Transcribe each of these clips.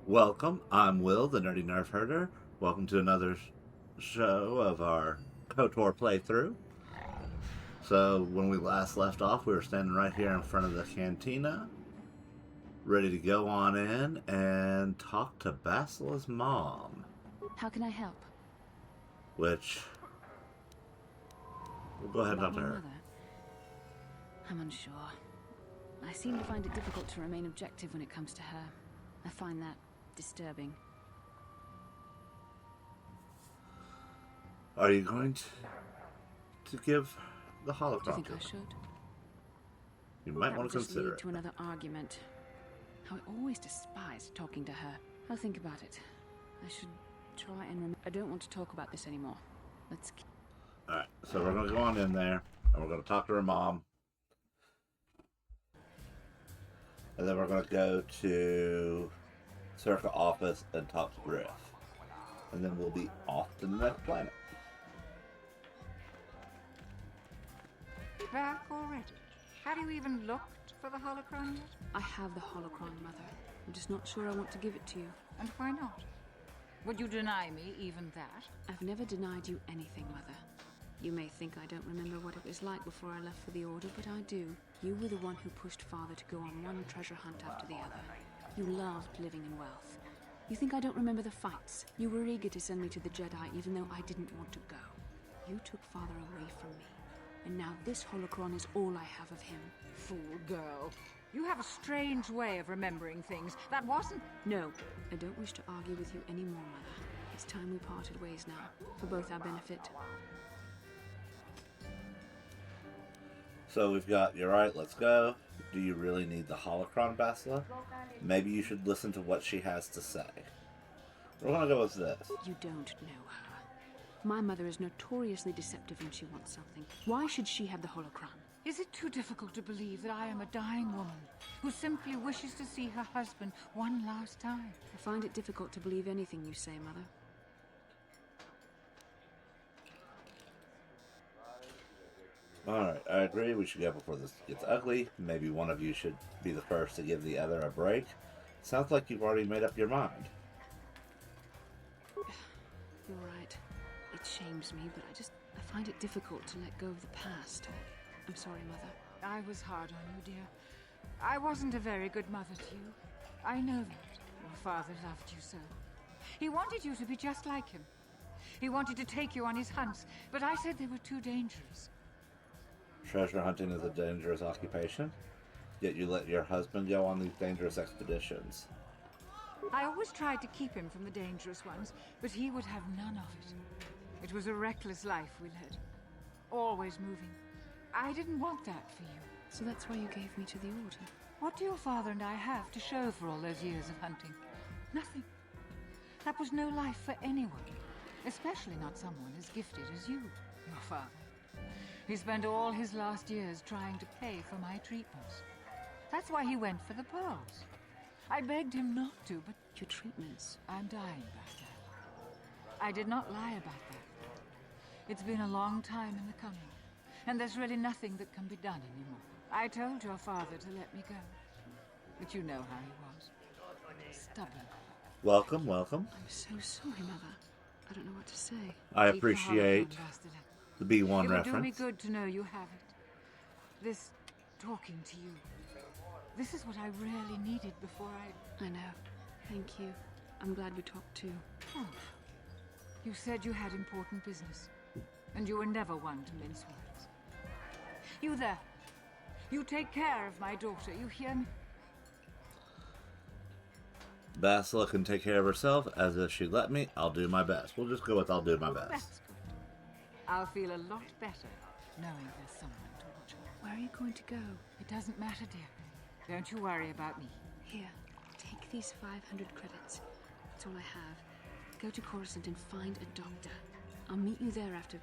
Welcome, I'm Will, the Nerdy Nerf Herder. Welcome to another show of our KotOR playthrough. So, when we last left off, we were standing right here in front of the cantina, ready to go on in and talk to Basila's mom. How can I help? Which, we'll go ahead and talk About to my her. mother? I'm unsure. I seem to find it difficult to remain objective when it comes to her. I find that disturbing. Are you going to give the Do holocron you think to I her? should? You might That want would to just consider lead it. to another argument. How I always despised talking to her. I'll think about it. I should try and remember. I don't want to talk about this anymore. Let's. Alright, so we're going to go on in there, and we're going to talk to her mom. And then we're going to go to Circa office and talk to Griff. And then we'll be off to the next planet. Back already? Have you even looked for the holocron yet? I have the holocron, Mother. I'm just not sure I want to give it to you. And why not? Would you deny me even that? I've never denied you anything, Mother. You may think I don't remember what it was like before I left for the Order, but I do. You were the one who pushed Father to go on one treasure hunt after the other. You loved living in wealth. You think I don't remember the fights? You were eager to send me to the Jedi even though I didn't want to go. You took Father away from me. And now this holocron is all I have of him. Fool girl. You have a strange way of remembering things. That wasn't... No, I don't wish to argue with you anymore, Mother. It's time we parted ways now, for both our benefit. So we've got, you're right, let's go. Do you really need the holocron, Basila? Maybe you should listen to what she has to say. We're going to go with this. You don't know her. My mother is notoriously deceptive when she wants something. Why should she have the holocron? Is it too difficult to believe that I am a dying woman who simply wishes to see her husband one last time? I find it difficult to believe anything you say, Mother. Alright, I agree. We should go before this gets ugly. Maybe one of you should be the first to give the other a break. Sounds like you've already made up your mind. You're right. It shames me, but I find it difficult to let go of the past. I'm sorry, Mother. I was hard on you, dear. I wasn't a very good mother to you. I know that. Your father loved you so. He wanted you to be just like him. He wanted to take you on his hunts, but I said they were too dangerous. Treasure hunting is a dangerous occupation, yet you let your husband go on these dangerous expeditions. I always tried to keep him from the dangerous ones, but he would have none of it. It was a reckless life we led. Always moving. I didn't want that for you. So that's why you gave me to the Order. What do your father and I have to show for all those years of hunting? Nothing. That was no life for anyone, especially not someone as gifted as you, your father. He spent all his last years trying to pay for my treatments. That's why he went for the pearls. I begged him not to, but Your treatments. I'm dying, Basta. I did not lie about that. It's been a long time in the coming, and there's really nothing that can be done anymore. I told your father to let me go, but you know how he was. Stubborn. Welcome, welcome. I'm so sorry, Mother. I don't know what to say. I Keep the appreciate holocron, Basta. the B1 It would reference. do me good to know you have it. This talking to you. This is what I really needed before I... I know. Thank you. I'm glad we talked too. Oh. You said you had important business, and you were never one to mince words. You there. You take care of my daughter, you hear me? Basila can take care of herself as if she let me. I'll do my best. We'll just go with I'll do my That's best. good. I'll feel a lot better knowing there's someone to watch her. Where are you going to go? It doesn't matter, dear. Don't you worry about me. Here, take these 500 credits. That's all I have. Go to Coruscant and find a doctor. I'll meet you there after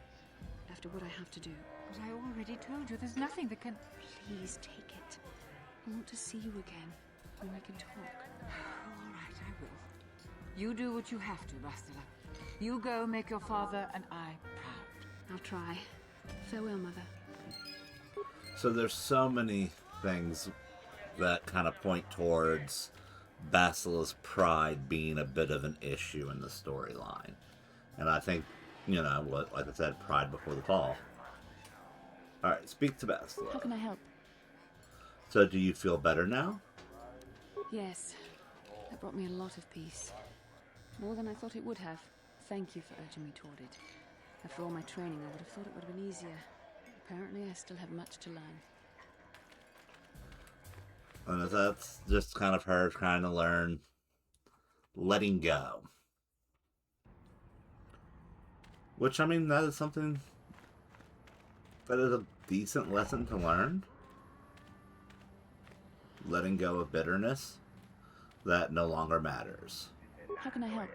what I have to do. But I already told you there's nothing that can... Please take it. I want to see you again, when we can talk. All right, I will. You do what you have to, Bastila. You go make your father and I proud. I'll try. Farewell, Mother. So there's so many things that kind of point towards Basila's pride being a bit of an issue in the storyline. And I think, what, like I said, pride before the fall. Alright, speak to Basila. How can I help? So, do you feel better now? Yes. That brought me a lot of peace. More than I thought it would have. Thank you for urging me toward it. After all my training, I would have thought it would have been easier. Apparently, I still have much to learn. And that's just kind of her trying to learn letting go. Which, I mean, that is something that is a decent lesson to learn. Letting go of bitterness that no longer matters. How can I help?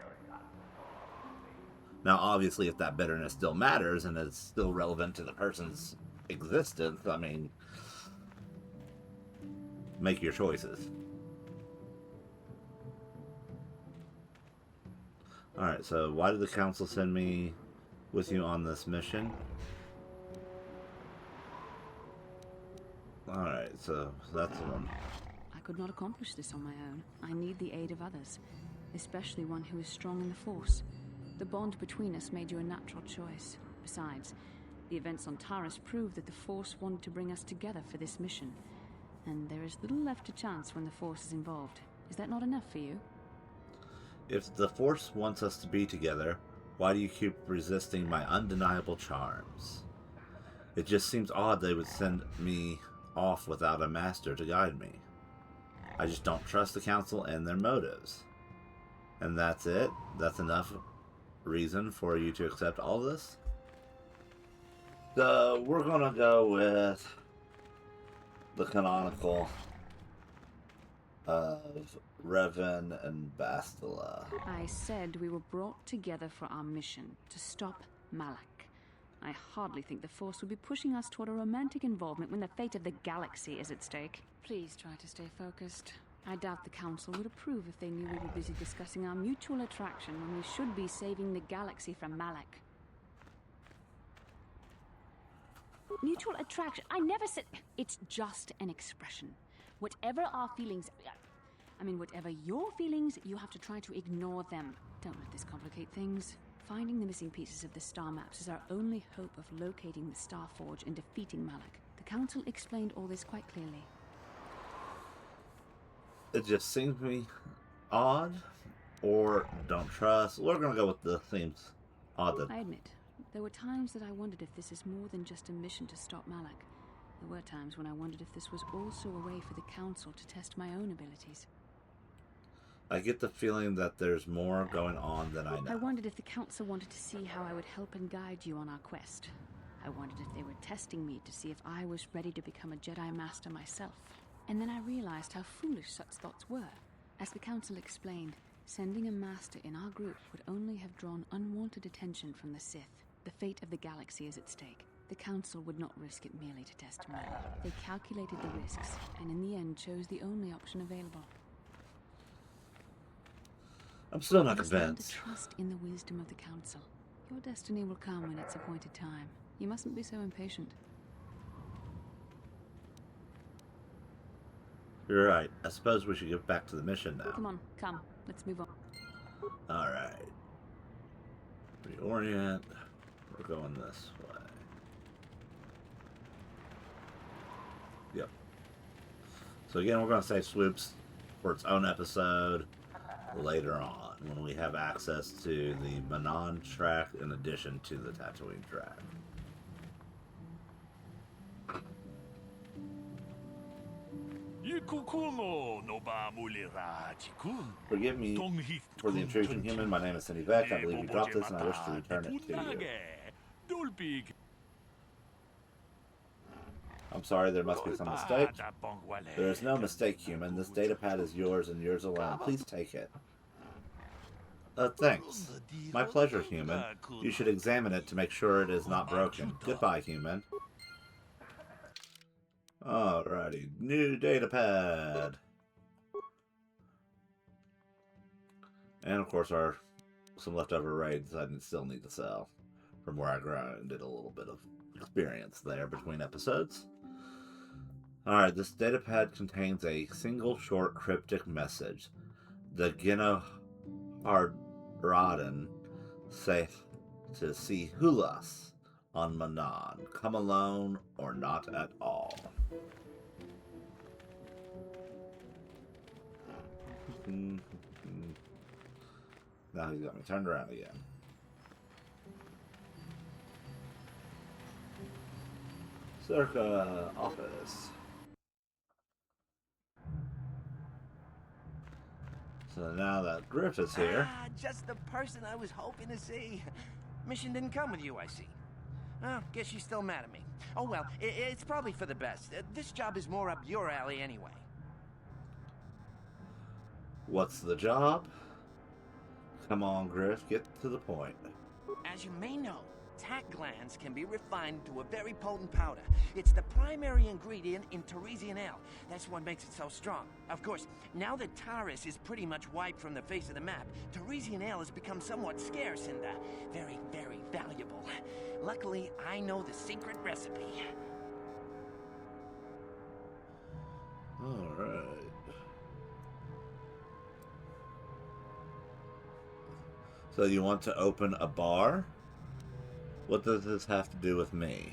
Now, obviously, if that bitterness still matters and is still relevant to the person's existence, I mean, make your choices. Alright, so why did the council send me with you on this mission? Alright, so that's one. I could not accomplish this on my own. I need the aid of others, especially one who is strong in the Force. The bond between us made you a natural choice. Besides, the events on Taris prove that the Force wanted to bring us together for this mission. And there is little left to chance when the Force is involved. Is that not enough for you? If the Force wants us to be together, why do you keep resisting my undeniable charms? It just seems odd they would send me off without a master to guide me. I just don't trust the Council and their motives. And that's it? That's enough reason for you to accept all this? So, we're gonna go with the canonical of Revan and Bastila. I said we were brought together for our mission, to stop Malak. I hardly think the Force would be pushing us toward a romantic involvement when the fate of the galaxy is at stake. Please try to stay focused. I doubt the Council would approve if they knew we were busy discussing our mutual attraction when we should be saving the galaxy from Malak. Mutual attraction? I never said... It's just an expression. Whatever our feelings... whatever your feelings, you have to try to ignore them. Don't let this complicate things. Finding the missing pieces of the star maps is our only hope of locating the Star Forge and defeating Malak. The Council explained all this quite clearly. It just seems to me odd, or don't trust. We're gonna go with the seems odd. I admit, there were times that I wondered if this is more than just a mission to stop Malak. There were times when I wondered if this was also a way for the Council to test my own abilities. I get the feeling that there's more going on than I know. I wondered if the Council wanted to see how I would help and guide you on our quest. I wondered if they were testing me to see if I was ready to become a Jedi Master myself. And then I realized how foolish such thoughts were. As the Council explained, sending a Master in our group would only have drawn unwanted attention from the Sith. The fate of the galaxy is at stake. The Council would not risk it merely to test me. They calculated the risks, and in the end chose the only option available. I'm still not You must learn convinced. to trust in the wisdom of the Council. Your destiny will come when its appointed time. You mustn't be so impatient. You're right. I suppose we should get back to the mission now. Come on, come. Let's move on. Alright. Reorient. We're going this way. Yep. So again, we're going to save Swoops for its own episode later on, when we have access to the Manon track in addition to the Tatooine track. Forgive me for the intrusion, human. My name is Cindy Beck. I believe you dropped this and I wish to return it to you. I'm sorry, there must be some mistake. There is no mistake, human. This datapad is yours and yours alone. Please take it. Thanks. My pleasure, human. You should examine it to make sure it is not broken. Goodbye, human. Alrighty, new datapad. And of course some leftover raids I still need to sell from where I grinded a little bit of experience there between episodes. Alright, this datapad contains a single short cryptic message. The Ginohardroden saith to see Hulas on Manon. Come alone or not at all. Now he's got me turned around again. Circa office. So now that Griff is here. Ah, just the person I was hoping to see. Mission didn't come with you, I see. Oh, guess she's still mad at me. Oh well, it's probably for the best. This job is more up your alley anyway. What's the job? Come on, Griff, get to the point. As you may know, tack glands can be refined to a very potent powder. It's the primary ingredient in Teresian ale. That's what makes it so strong. Of course, now that Taris is pretty much wiped from the face of the map, Teresian ale has become somewhat scarce and very, very valuable. Luckily, I know the secret recipe. All right. So you want to open a bar? What does this have to do with me?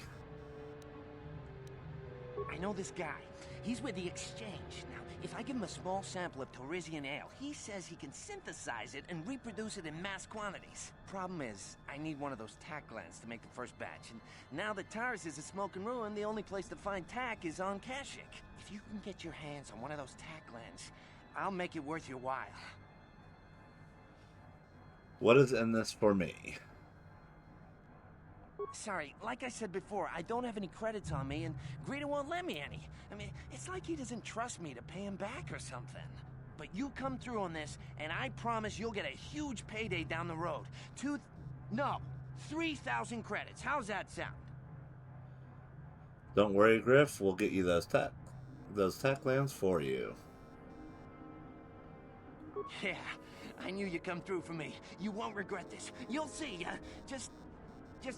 I know this guy. He's with the Exchange. Now, if I give him a small sample of Teresian ale, he says he can synthesize it and reproduce it in mass quantities. Problem is, I need one of those tack glands to make the first batch, and now that Taris is a smoking ruin, the only place to find tack is on Kashyyyk. If you can get your hands on one of those tack glands, I'll make it worth your while. What is in this for me? Sorry, like I said before, I don't have any credits on me, and Greta won't lend me any. I mean, it's like he doesn't trust me to pay him back or something. But you come through on this, and I promise you'll get a huge payday down the road. 3,000 credits. How's that sound? Don't worry, Griff. We'll get you those tack lands for you. Yeah, I knew you'd come through for me. You won't regret this. You'll see. Just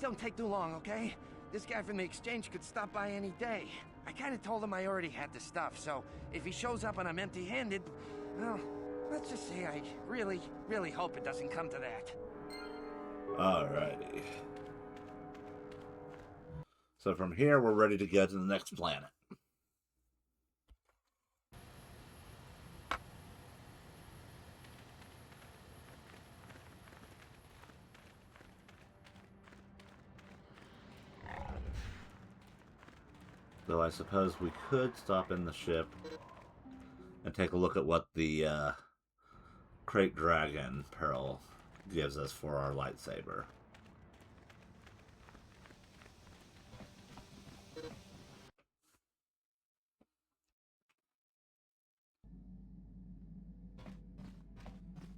don't take too long, okay? This guy from the Exchange could stop by any day. I kind of told him I already had the stuff, so if he shows up and I'm empty-handed, well, let's just say I really, really hope it doesn't come to that. Alrighty. So from here, we're ready to go to the next planet. Though I suppose we could stop in the ship and take a look at what the Crate Dragon Pearl gives us for our lightsaber.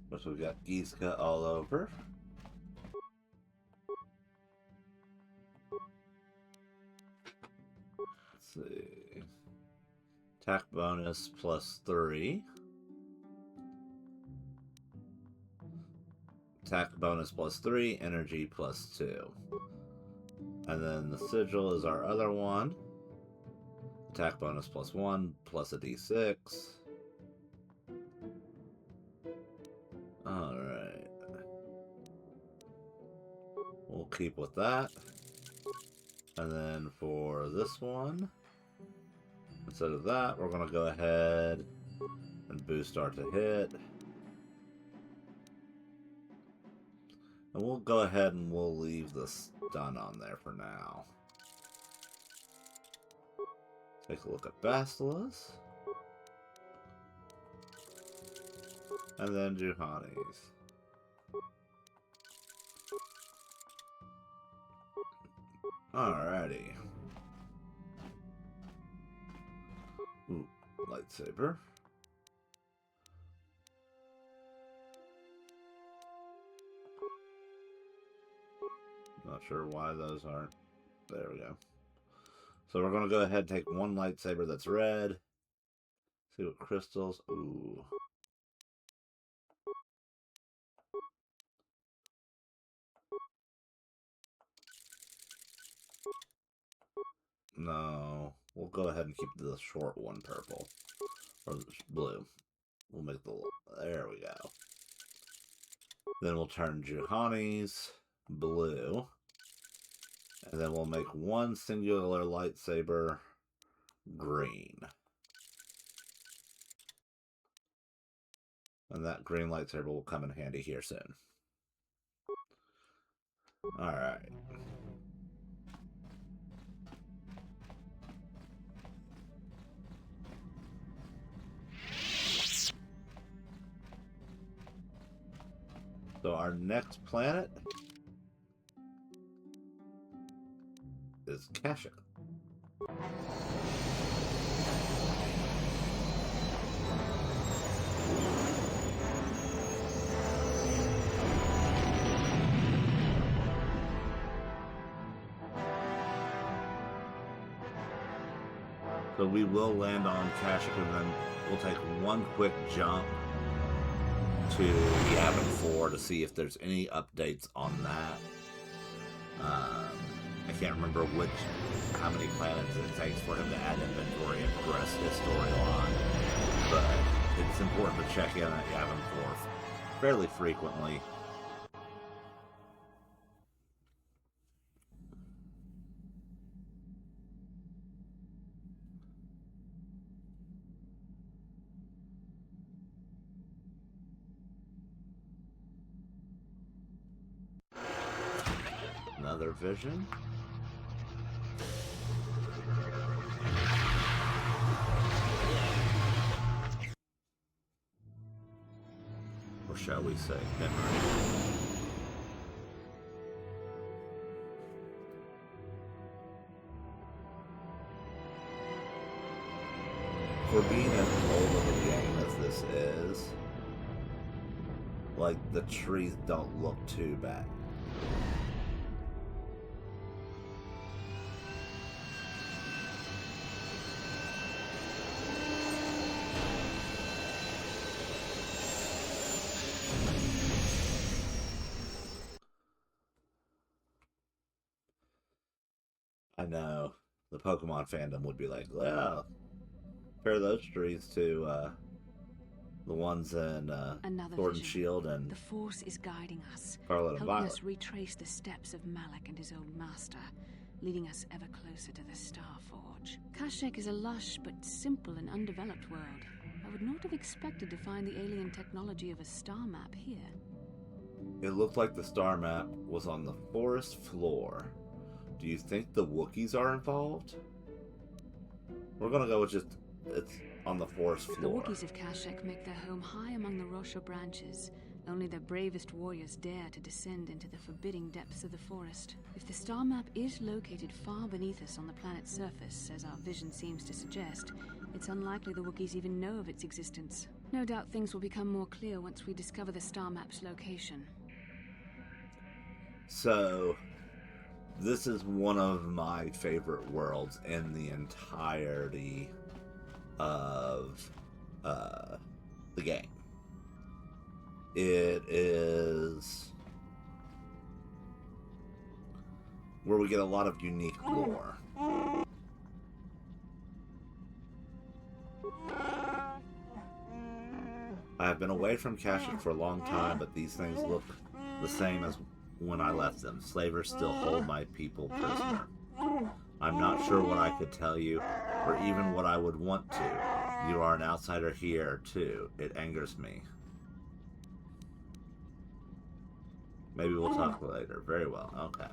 Which we've got Giska all over. Let's see. Attack bonus +3. Attack bonus +3, energy +2. And then the sigil is our other one. Attack bonus +1, plus a d6. Alright. We'll keep with that. And then for this one, instead of that, we're going to go ahead and boost our to hit. And we'll go ahead and we'll leave the stun on there for now. Take a look at Basila's. And then Juhani's. Alrighty. Ooh, lightsaber. Not sure why those aren't. There we go. So we're going to go ahead and take one lightsaber that's red. See what crystals. Ooh. No. We'll go ahead and keep the short one purple. Or blue. We'll make the... There we go. Then we'll turn Juhani's blue. And then we'll make one singular lightsaber green. And that green lightsaber will come in handy here soon. Alright. So our next planet is Kashyyyk. So we will land on Kashyyyk, and then we'll take one quick jump to Yavin 4 to see if there's any updates on that. I can't remember how many planets it takes for him to add inventory and progress his storyline, but it's important to check in at Yavin 4 fairly frequently. Another vision. Or shall we say, memory. For being as old of a game as this is, like, the trees don't look too bad. I know the Pokemon fandom would be like, well, compare those trees to the ones in Sword and Shield and the Force is guiding us, Scarlet and helping Violet. us retrace the steps of Malak and his old master, leading us ever closer to the Star Forge. Kashyyyk is a lush but simple and undeveloped world. I would not have expected to find the alien technology of a star map here. It looked like the star map was on the forest floor. Do you think the Wookiees are involved? We're gonna go with just, it's on the forest floor. The Wookiees of Kashyyyk make their home high among the Rosha branches. Only their bravest warriors dare to descend into the forbidding depths of the forest. If the star map is located far beneath us on the planet's surface, as our vision seems to suggest, it's unlikely the Wookiees even know of its existence. No doubt things will become more clear once we discover the star map's location. So, this is one of my favorite worlds in the entirety of the game. It is where we get a lot of unique lore. I have been away from Kashyyyk for a long time, but these things look the same as when I left them. Slavers still hold my people prisoner. I'm not sure what I could tell you, or even what I would want to. You are an outsider here, too. It angers me. Maybe we'll talk later. Very well. Okay.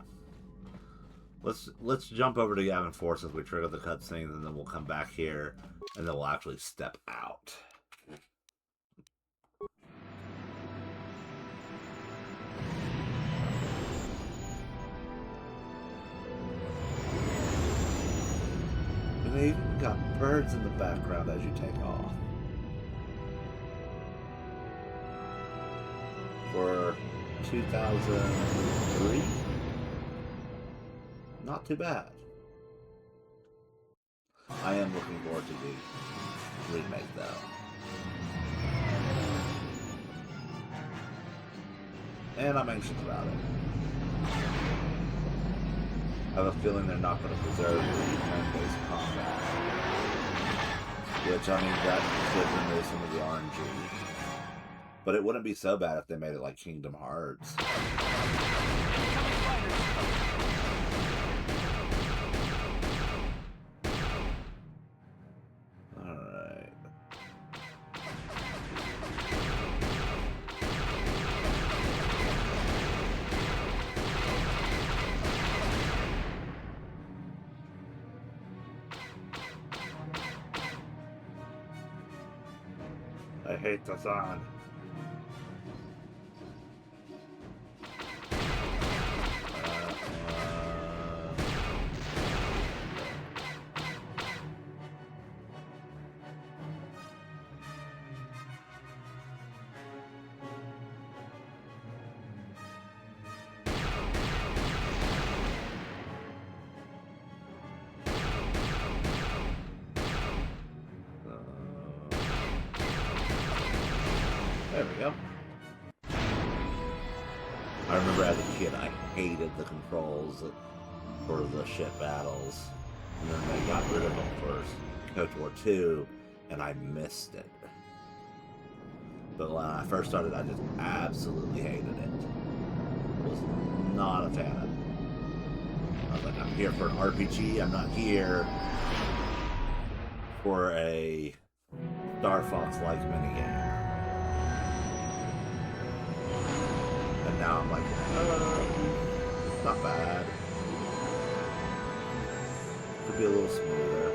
Let's jump over to Yavin 4 since we triggered the cutscenes, and then we'll come back here, and then we'll actually step out. And they even got birds in the background as you take off. For 2003? Not too bad. I am looking forward to the remake, though. And I'm anxious about it. I have a feeling they're not going to preserve the turn-based combat. Which, I mean, that could remove some of the RNG. But it wouldn't be so bad if they made it like Kingdom Hearts. Alright. I hate the sun. There we go. I remember as a kid, I hated the controls for the ship battles. And then they got rid of them for KotOR 2, and I missed it. But when I first started, I just absolutely hated it. Was not a fan of it. I was like, I'm here for an RPG, I'm not here for a Star Fox-like minigame. And now I'm like, not bad. Could be a little smoother.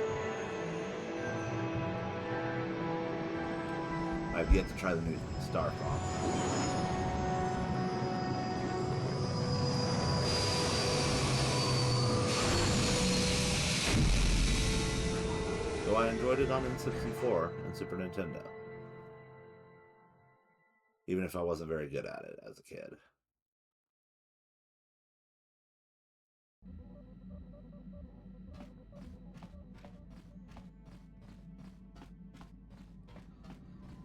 I've yet to try the new Star Fox. So I enjoyed it on N64 and Super Nintendo. Even if I wasn't very good at it as a kid.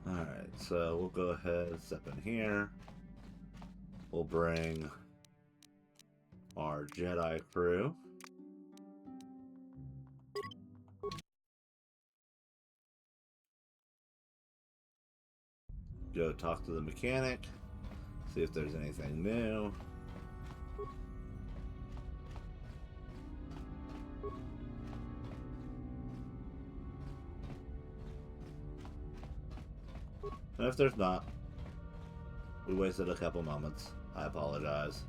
Alright, so we'll go ahead and step in here. We'll bring our Jedi crew. Go talk to the mechanic. See if there's anything new. And if there's not, we wasted a couple moments. I apologize.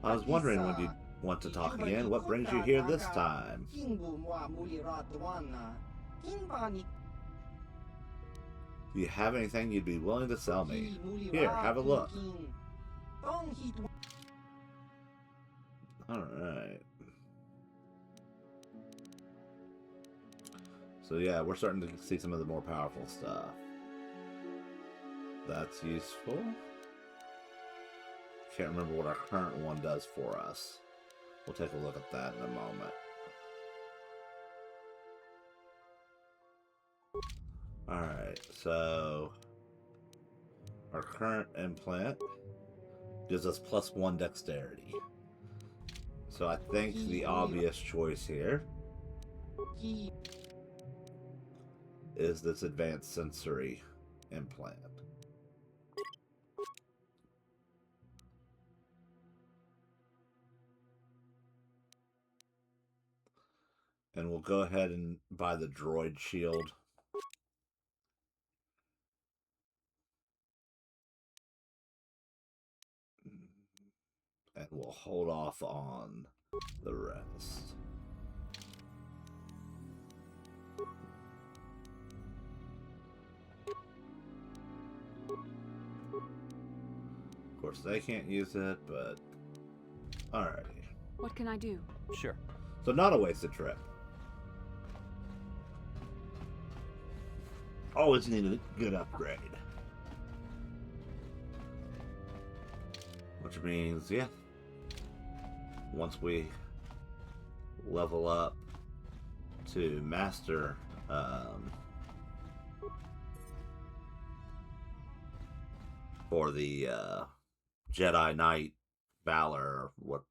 I was wondering when you'd want to talk again. What brings you here this time? Do you have anything you'd be willing to sell me? Here, have a look. Alright. So yeah, we're starting to see some of the more powerful stuff. That's useful. Can't remember what our current one does for us. We'll take a look at that in a moment. Alright, so our current implant gives us +1 dexterity. So I think the obvious choice here is this advanced sensory implant. And we'll go ahead and buy the droid shield. And we'll hold off on the rest. Of course, they can't use it, but alrighty. What can I do? Sure. So not a wasted trip. Always needed a good upgrade. Which means, yeah, once we level up to master for the Jedi Knight Valor or what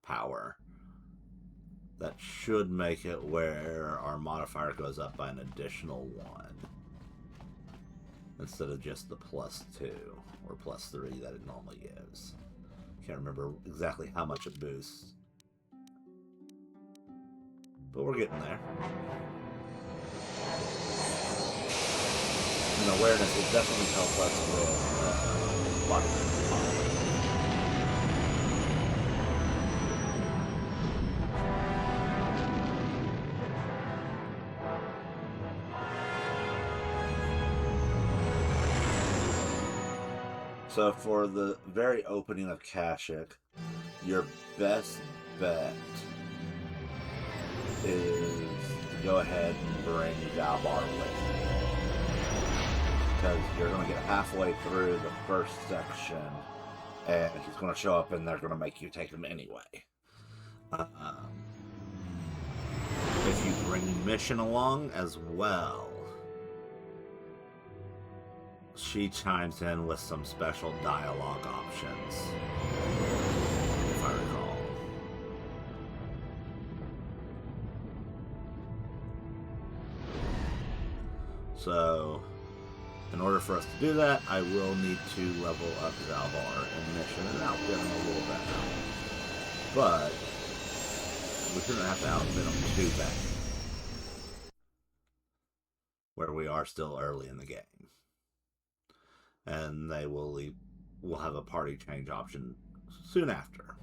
power. That should make it where our modifier goes up by an additional 1. Instead of just the +2 or +3 that it normally gives. Can't remember exactly how much it boosts. But we're getting there. And awareness will definitely help us with body. So for the very opening of Kashyyyk, your best bet is to go ahead and bring Zalbar with you. Because you're going to get halfway through the first section, and he's going to show up and they're going to make you take him anyway. If you bring Mission along as well, she chimes in with some special dialogue options, if I recall. So, in order for us to do that, I will need to level up Zalbar in Mission and outbid him a little bit. But we shouldn't have to outbid him too bad, where we are still early in the game. And they will have a party change option soon after.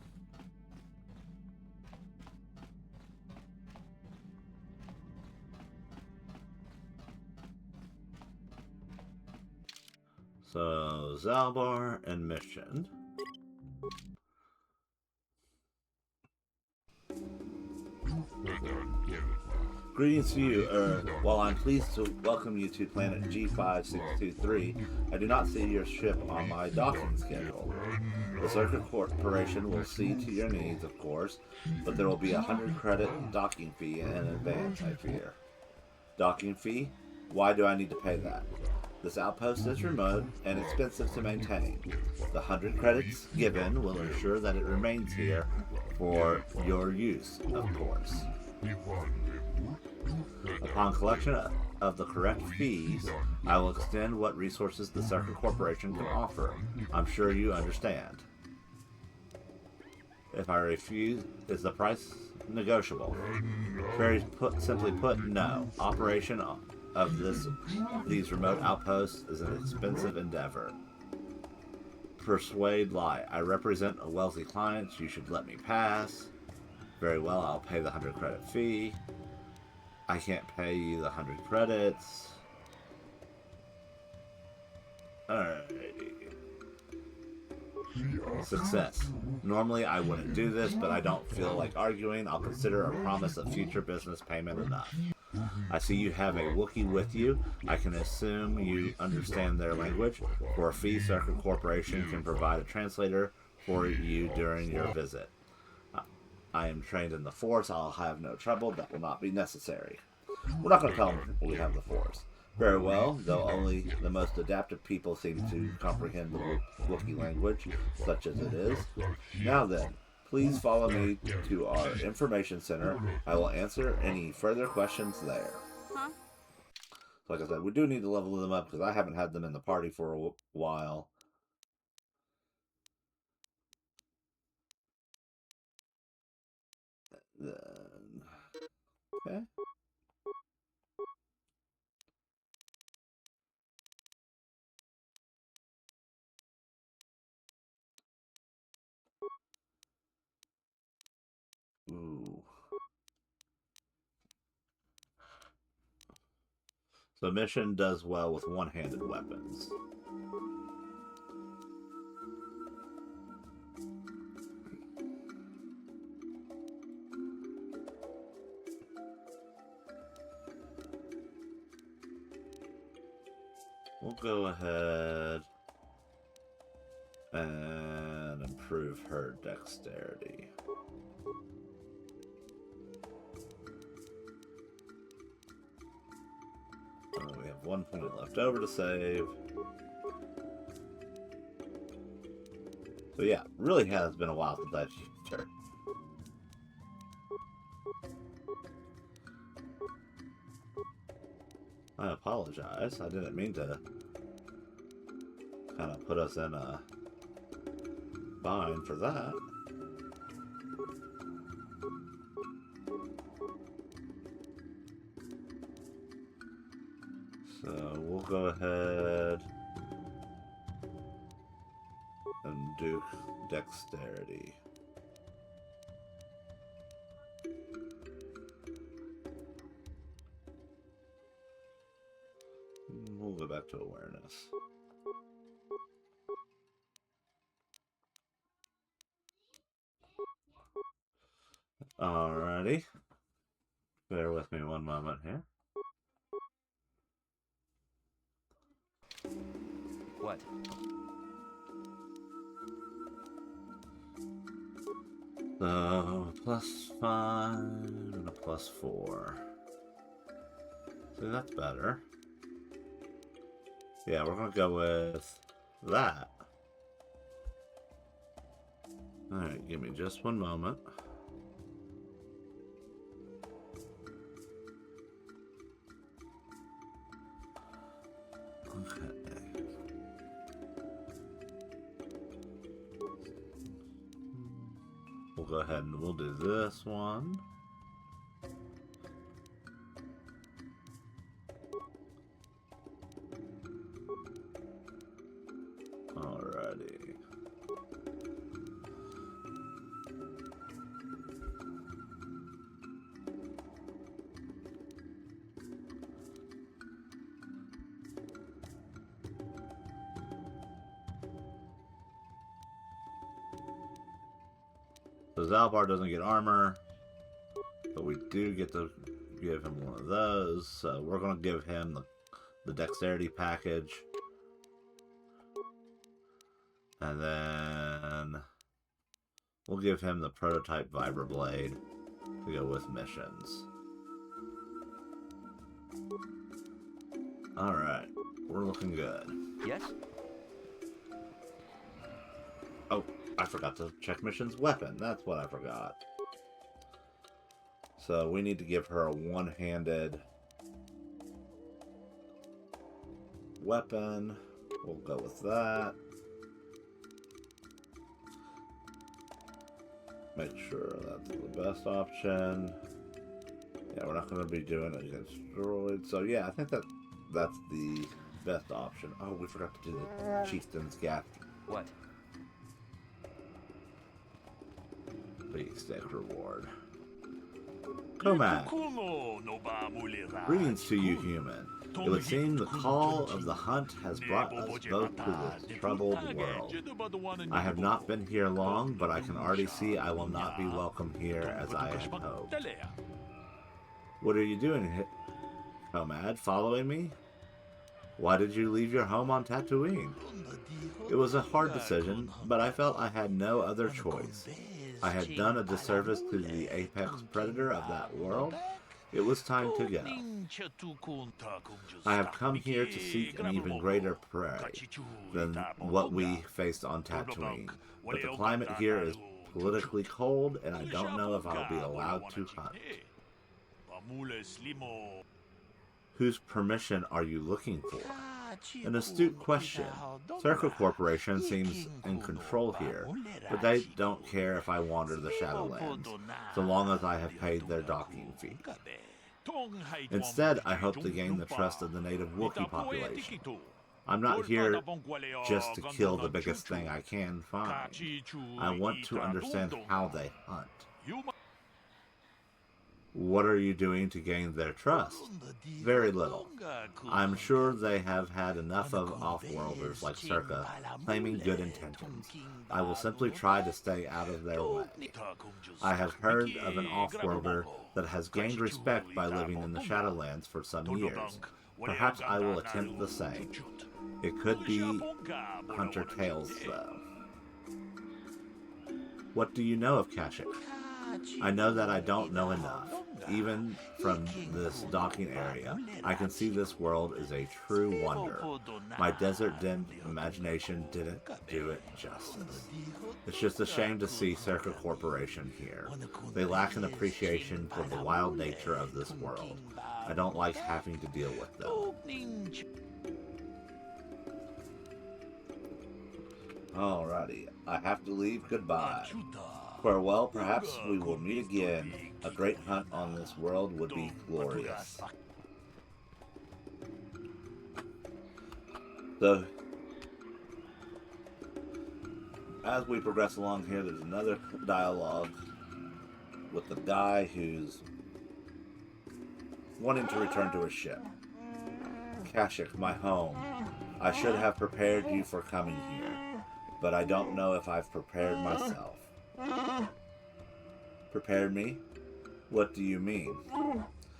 So, Zalbar and Mission. Greetings to you, while I'm pleased to welcome you to planet G5623, I do not see your ship on my docking schedule. The Circuit Corporation will see to your needs, of course, but there will be 100 credit docking fee in advance, I fear. Docking fee? Why do I need to pay that? This outpost is remote and expensive to maintain. The 100 credits given will ensure that it remains here for your use, of course. Upon collection of the correct fees, I will extend what resources the Circuit Corporation can offer. I'm sure you understand. If I refuse, is the price negotiable? Simply put, no. Operation of these remote outposts is an expensive endeavor. Persuade lie. I represent a wealthy client. You should let me pass. Very well, I'll pay the 100 credit fee. I can't pay you the 100 credits. Alrighty. Success. Normally I wouldn't do this, but I don't feel like arguing. I'll consider a promise of future business payment enough. I see you have a Wookiee with you. I can assume you understand their language. For a fee, Circuit Corporation can provide a translator for you during your visit. I am trained in the Force. I'll have no trouble. That will not be necessary. We're not going to tell them we have the Force. Very well, though only the most adaptive people seem to comprehend the Wookiee language, such as it is. Now then, please follow me to our information center. I will answer any further questions there. Huh? So like I said, we do need to level them up because I haven't had them in the party for a while. Then, okay. Ooh. So Mission does well with one-handed weapons. We'll go ahead and improve her dexterity. We have 1 point left over to save. So yeah, really has been a while since I've used her. I apologize. I didn't mean to kind of put us in a bind for that. So we'll go ahead and do dexterity. We'll go back to awareness. Alrighty. Bear with me one moment here. What? So, +5 and a +4. See, that's better. Yeah, we're gonna go with that. Alright, give me just one moment. Okay. We'll go ahead and we'll do this one. Alrighty. So Zalbar doesn't get armor, but we do get to give him one of those. So we're going to give him the dexterity package. And then we'll give him the prototype vibroblade to go with missions. Alright, we're looking good. Yes? Oh, I forgot to check mission's weapon. That's what I forgot. So we need to give her a one-handed weapon. We'll go with that. Make sure that's the best option. Yeah, we're not going to be doing it against droids. So yeah, I think that's the best option. Oh, we forgot to do the chieftain's gap. What? Beast egg reward. Komad. Greetings to you, human. It would seem the call of the hunt has brought us both to this troubled world. I have not been here long, but I can already see I will not be welcome here as I had hoped. What are you doing, Komad? Following me? Why did you leave your home on Tatooine? It was a hard decision, but I felt I had no other choice. I had done a disservice to the apex predator of that world. It was time to go. I have come here to seek an even greater prey than what we faced on Tatooine. But the climate here is politically cold, and I don't know if I'll be allowed to hunt. Whose permission are you looking for? An astute question. Circle Corporation seems in control here, but they don't care if I wander the Shadowlands, so long as I have paid their docking fee. Instead, I hope to gain the trust of the native Wookiee population. I'm not here just to kill the biggest thing I can find. I want to understand how they hunt. What are you doing to gain their trust? Very little. I'm sure they have had enough of off-worlders like Circa claiming good intentions. I will simply try to stay out of their way. I have heard of an off-worlder that has gained respect by living in the Shadowlands for some years. Perhaps I will attempt the same. It could be Hunter Tales, though. What do you know of Kashyyyk? I know that I don't know enough. Even from this docking area, I can see this world is a true wonder. My desert-dimmed imagination didn't do it justice. It's just a shame to see Circa Corporation here. They lack an appreciation for the wild nature of this world. I don't like having to deal with them. Alrighty, I have to leave. Goodbye. Farewell, perhaps we will meet again. A great hunt on this world would be glorious. So, as we progress along here, there's another dialogue with the guy who's wanting to return to his ship. Kashyyyk, my home. I should have prepared you for coming here, but I don't know if I've prepared myself. Prepared me? What do you mean?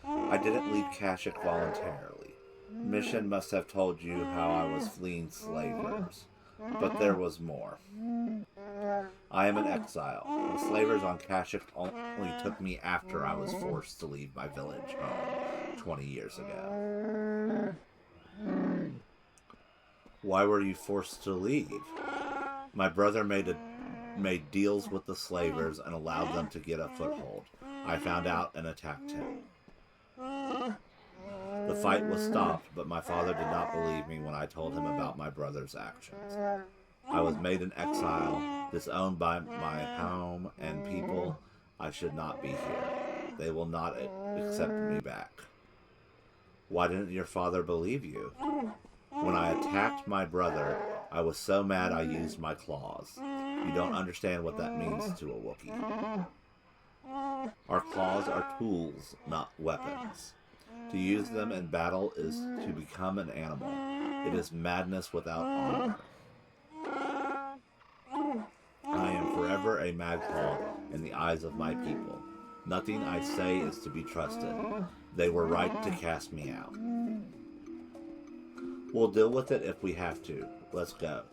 I didn't leave Kashyyyk voluntarily. Mission must have told you how I was fleeing slavers. But there was more. I am an exile. The slavers on Kashyyyk only took me after I was forced to leave my village home 20 years ago. Why were you forced to leave? My brother made deals with the slavers and allowed them to get a foothold. I found out and attacked him. The fight was stopped, but my father did not believe me when I told him about my brother's actions. I was made an exile, disowned by my home and people. I should not be here. They will not accept me back. Why didn't your father believe you? When I attacked my brother, I was so mad I used my claws. You don't understand what that means to a Wookiee. Our claws are tools, not weapons. To use them in battle is to become an animal. It is madness without honor. I am forever a magpie in the eyes of my people. Nothing I say is to be trusted. They were right to cast me out. We'll deal with it if we have to. Let's go.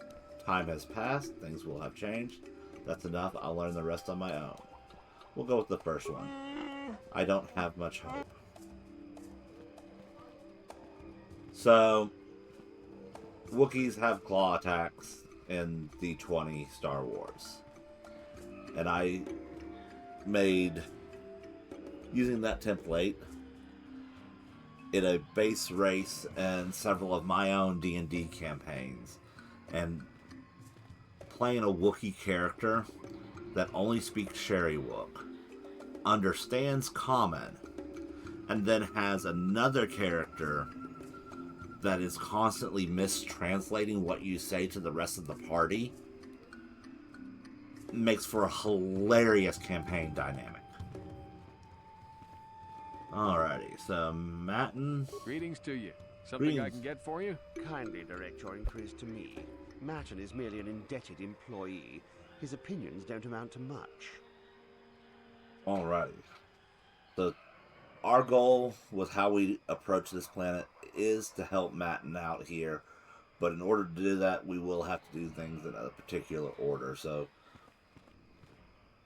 Time has passed. Things will have changed. That's enough. I'll learn the rest on my own. We'll go with the first one. I don't have much hope. So, Wookiees have claw attacks in the 20 Star Wars. And I made, using that template, in a base race and several of my own D&D campaigns. And playing a Wookiee character that only speaks Sherry-Wook, understands Common, and then has another character that is constantly mistranslating what you say to the rest of the party, makes for a hilarious campaign dynamic. Alrighty, so Matten. Greetings to you. Something I can get for you? Kindly direct your inquiries to me. Matten is merely an indebted employee. His opinions don't amount to much. Alrighty. So, our goal with how we approach this planet is to help Matten out here. But in order to do that, we will have to do things in a particular order. So,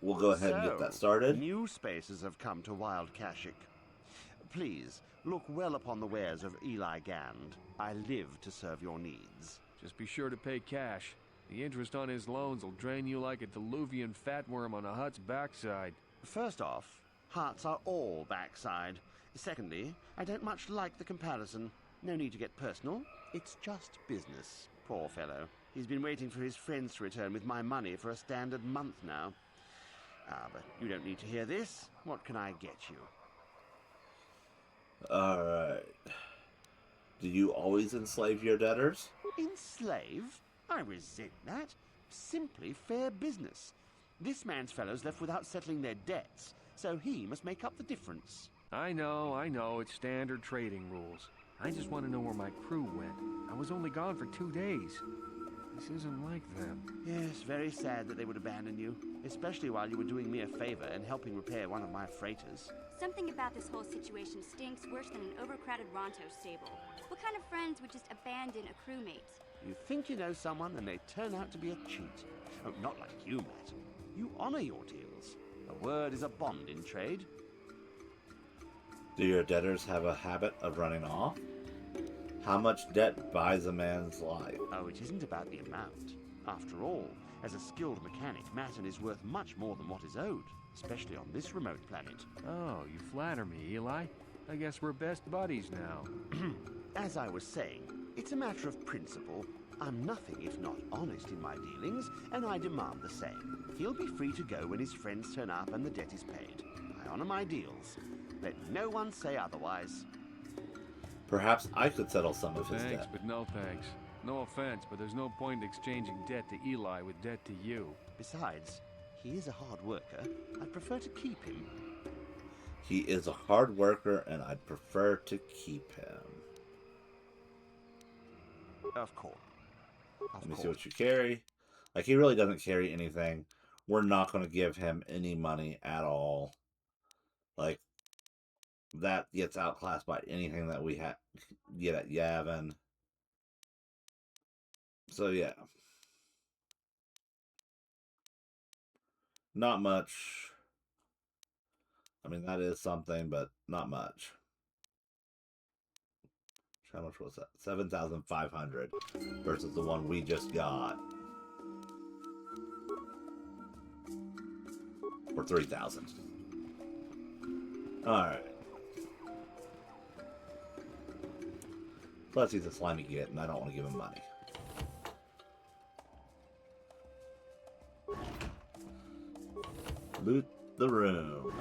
we'll go ahead and get that started. New spaces have come to Wild Kashyyyk. Please, look well upon the wares of Eli Gand. I live to serve your needs. Just be sure to pay cash. The interest on his loans will drain you like a diluvian fatworm on a hut's backside. First off, huts are all backside. Secondly, I don't much like the comparison. No need to get personal. It's just business. Poor fellow. He's been waiting for his friends to return with my money for a standard month now. But you don't need to hear this. What can I get you? Alright. Do you always enslave your debtors? Enslave? I resent that. Simply fair business. This man's fellows left without settling their debts, so he must make up the difference. I know, it's standard trading rules. I just want to know where my crew went. I was only gone for 2 days. This isn't like them. Yes, very sad that they would abandon you, especially while you were doing me a favor and helping repair one of my freighters. Something about this whole situation stinks worse than an overcrowded Ronto stable. What kind of friends would just abandon a crewmate? You think you know someone and they turn out to be a cheat. Oh, not like you, Matt. You honor your deals. A word is a bond in trade. Do your debtors have a habit of running off? How much debt buys a man's life? Oh, it isn't about the amount. After all, as a skilled mechanic, Matten is worth much more than what is owed, especially on this remote planet. Oh, you flatter me, Eli. I guess we're best buddies now. As I was saying, it's a matter of principle. I'm nothing if not honest in my dealings, and I demand the same. He'll be free to go when his friends turn up and the debt is paid. I honor my deals. Let no one say otherwise. Perhaps I could settle some of his Thanks, debt. but no thanks. No offense, but there's no point in exchanging debt to Eli with debt to you. Besides, he is a hard worker. I'd prefer to keep him. He is a hard worker, and I'd prefer to keep him. Of course. Let me see what you carry. Like, he really doesn't carry anything. We're not going to give him any money at all. Like, that gets outclassed by anything that we get at Yavin. So, yeah. Not much. I mean, that is something, but not much. How much was that? 7,500 versus the one we just got for 3,000. Alright. Plus, he's a slimy git, and I don't want to give him money. Loot the room.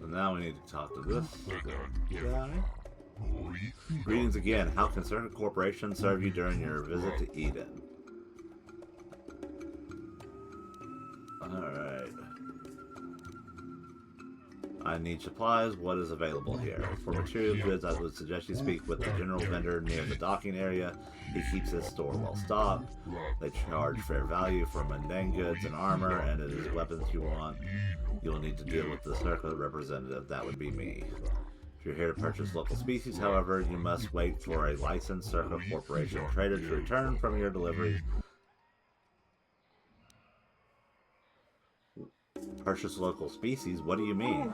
So now we need to talk to this guy. Greetings again. How can Circuit Corporation serve you during your visit to Eden? Alright. I need supplies. What is available here? For material goods, I would suggest you speak with the general vendor near the docking area. He keeps his store well stocked. They charge fair value for mundane goods and armor, and it is weapons you want. You'll need to deal with the Circuit representative. That would be me. If you're here to purchase local species, however, you must wait for a licensed Circuit Corporation trader to return from your delivery. Purchase local species? What do you mean?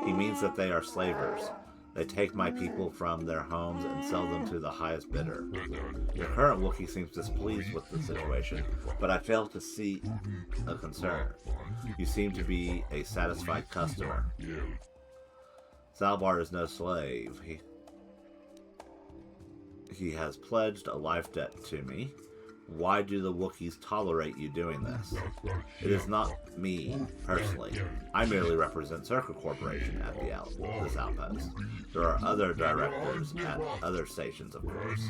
He means that they are slavers. They take my people from their homes and sell them to the highest bidder. Your current Wookiee seems displeased with the situation, but I fail to see a concern. You seem to be a satisfied customer. Zalbar is no slave. He has pledged a life debt to me. Why do the Wookiees tolerate you doing this? It is not me, personally. I merely represent Circuit Corporation at this outpost. There are other directors at other stations, of course.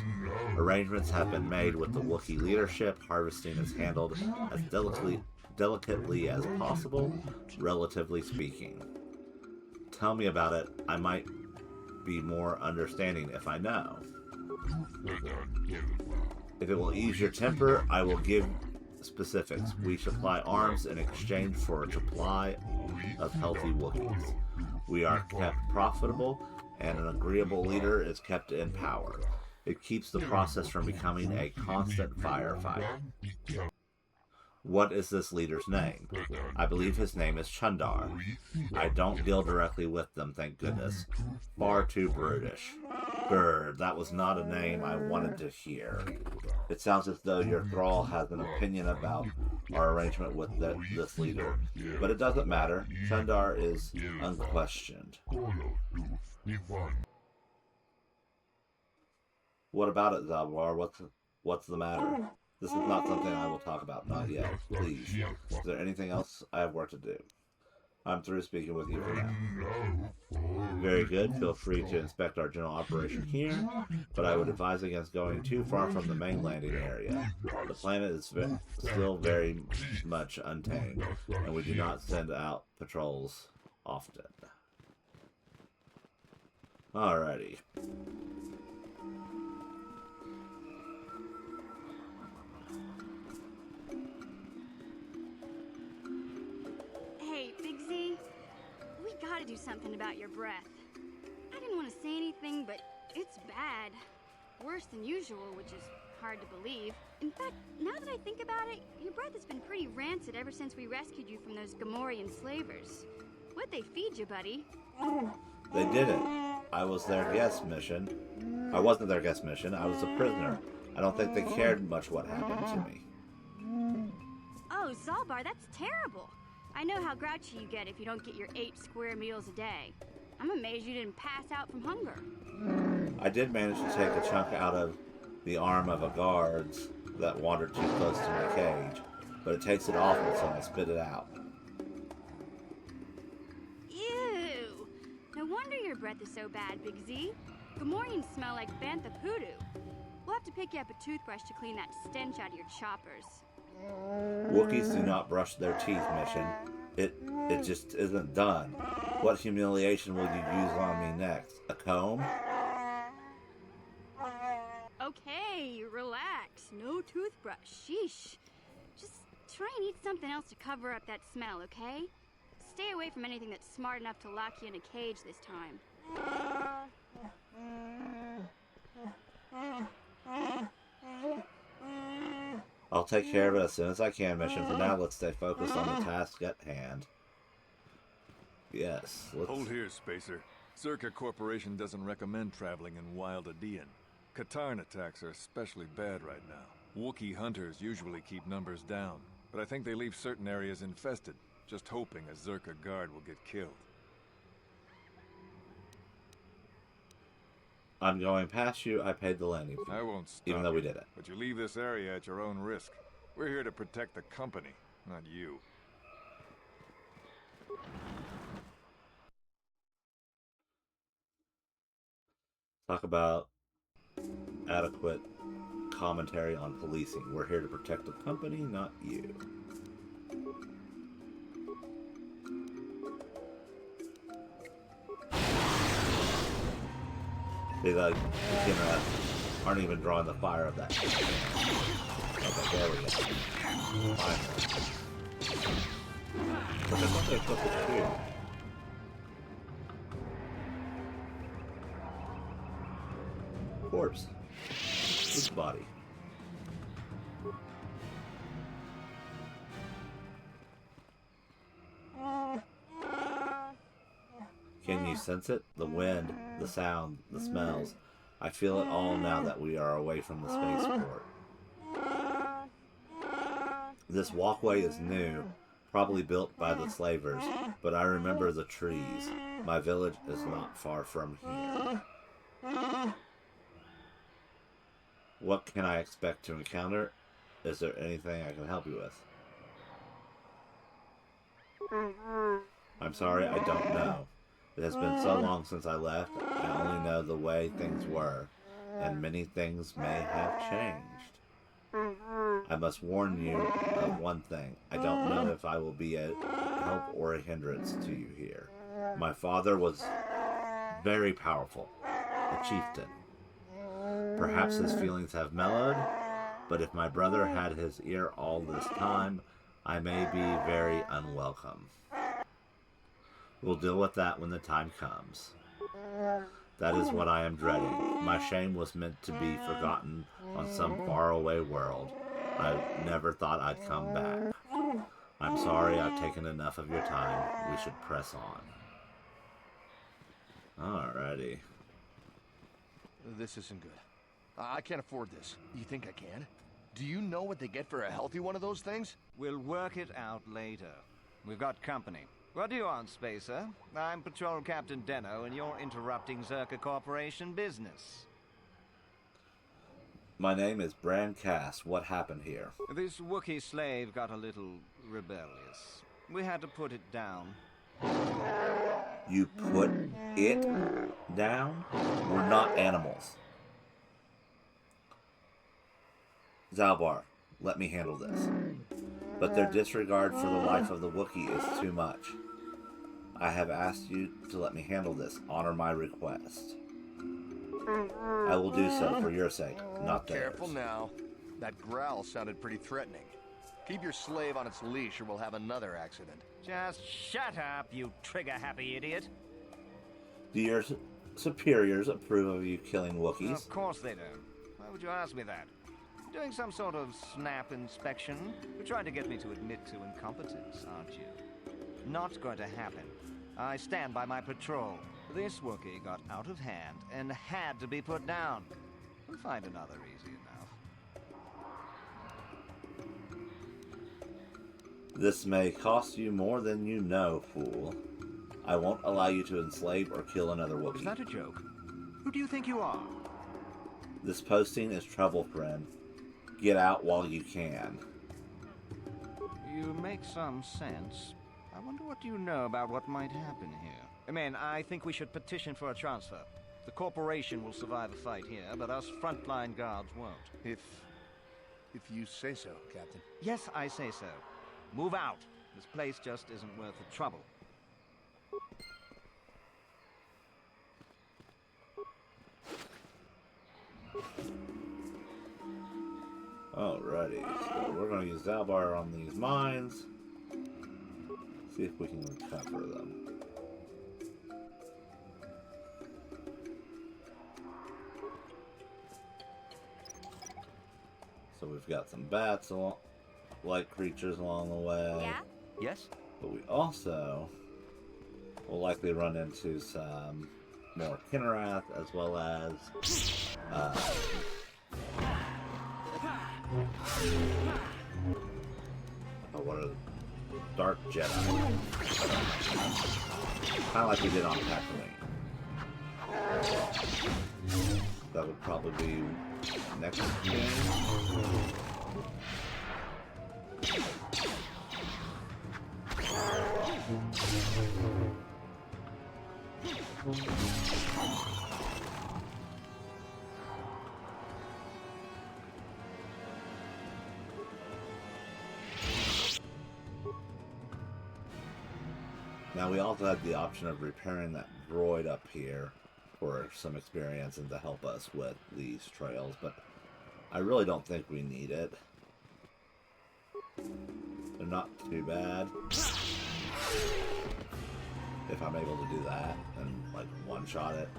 Arrangements have been made with the Wookiee leadership. Harvesting is handled as delicately as possible, relatively speaking. Tell me about it. I might be more understanding if I know. If it will ease your temper, I will give specifics. We supply arms in exchange for a supply of healthy Wookiees. We are kept profitable, and an agreeable leader is kept in power. It keeps the process from becoming a constant firefight. What is this leader's name? I believe his name is Chundar. I don't deal directly with them, thank goodness. Far too brutish. Grr, that was not a name I wanted to hear. It sounds as though your thrall has an opinion about our arrangement with this leader. But it doesn't matter. Chundar is unquestioned. What about it, Zalbar? What's the matter? This is not something I will talk about, not yet. Please. Is there anything else? I have work to do. I'm through speaking with you for now. Very good. Feel free to inspect our general operation here, but I would advise against going too far from the main landing area. The planet is still very much untamed, and we do not send out patrols often. Alrighty. Hey, Big Z, we gotta do something about about your breath. I didn't want to say anything, but it's bad. Worse than usual, which is hard to believe. In fact, now that I think about it, your breath has been pretty rancid ever since we rescued you from those Gamorrean slavers. What'd they feed you, buddy? They didn't. I was their guest mission. I wasn't their guest mission. I was a prisoner. I don't think they cared much what happened to me. Oh, Zalbar, that's terrible. I know how grouchy you get if you don't get your 8 square meals a day. I'm amazed you didn't pass out from hunger. I did manage to take a chunk out of the arm of a guard's that wandered too close to my cage, but it tasted awful, so I spit it out. Ew! No wonder your breath is so bad, Big Z. Gamorreans smell like bantha poodoo. We'll have to pick you up a toothbrush to clean that stench out of your choppers. Wookiees do not brush their teeth, Mission. It just isn't done. What humiliation will you use on me next? A comb? Okay, relax. No toothbrush. Sheesh. Just try and eat something else to cover up that smell, okay? Stay away from anything that's smart enough to lock you in a cage this time. I'll take care of it as soon as I can, Mission. For now, let's stay focused on the task at hand. Yes, let's... Hold here, Spacer. Zerka Corporation doesn't recommend traveling in Wild Adean. Katarn attacks are especially bad right now. Wookiee hunters usually keep numbers down, but I think they leave certain areas infested, just hoping a Zerka guard will get killed. I'm going past you. I paid the landing fee. I won't stop even though we you, did it. but you leave this area at your own risk. We're here to protect the company, not you. Talk about adequate commentary on policing. We're here to protect the company, not you. They like aren't even drawing the fire of that. Okay, there we go. Finally. But I thought they put the shoe. Corpse. His body. Can you sense it? The wind, the sound, the smells. I feel it all now that we are away from the spaceport. This walkway is new, probably built by the slavers, but I remember the trees. My village is not far from here. What can I expect to encounter? Is there anything I can help you with? I'm sorry, I don't know. It has been so long since I left, I only know the way things were, and many things may have changed. I must warn you of one thing. I don't know if I will be a help or a hindrance to you here. My father was very powerful, a chieftain. Perhaps his feelings have mellowed, but if my brother had his ear all this time, I may be very unwelcome. We'll deal with that when the time comes. That is what I am dreading. My shame was meant to be forgotten on some faraway world. I never thought I'd come back. I'm sorry I've taken enough of your time. We should press on. Alrighty. This isn't good. I can't afford this. You think I can? Do you know what they get for a healthy one of those things? We'll work it out later. We've got company. What do you want, Spacer? I'm Patrol Captain Deno, and you're interrupting Zerka Corporation business. My name is Bran Cass. What happened here? This Wookiee slave got a little rebellious. We had to put it down. You put it down? We're not animals. Zalbar, let me handle this. But their disregard for the life of the Wookiee is too much. I have asked you to let me handle this. Honor my request. I will do so for your sake, not theirs. Careful now. That growl sounded pretty threatening. Keep your slave on its leash or we'll have another accident. Just shut up, you trigger-happy idiot. Do your superiors approve of you killing Wookiees? Of course they don't. Why would you ask me that? Doing some sort of snap inspection? You're trying to get me to admit to incompetence, aren't you? Not going to happen. I stand by my patrol. This Wookiee got out of hand and had to be put down. We'll find another easy enough. This may cost you more than you know, fool. I won't allow you to enslave or kill another Wookiee. Is that a joke? Who do you think you are? This posting is trouble, friend. Get out while you can. You make some sense. I wonder what you know about what might happen here. I think we should petition for a transfer. The corporation will survive a fight here, but us frontline guards won't. If you say so, Captain. Yes, I say so. Move out. This place just isn't worth the trouble. Alrighty, so we're going to use Zalbar on these mines. See if we can recover them. So we've got some bats, like creatures along the way. Yeah? Yes? But we also will likely run into some more Kinnorath, as well as what are Dark Jedi. Kind of like we did on Tatooine. That would probably be next game. Now we also had the option of repairing that droid up here for some experience and to help us with these trails, but I really don't think we need it. They're not too bad. If I'm able to do that and like one-shot it.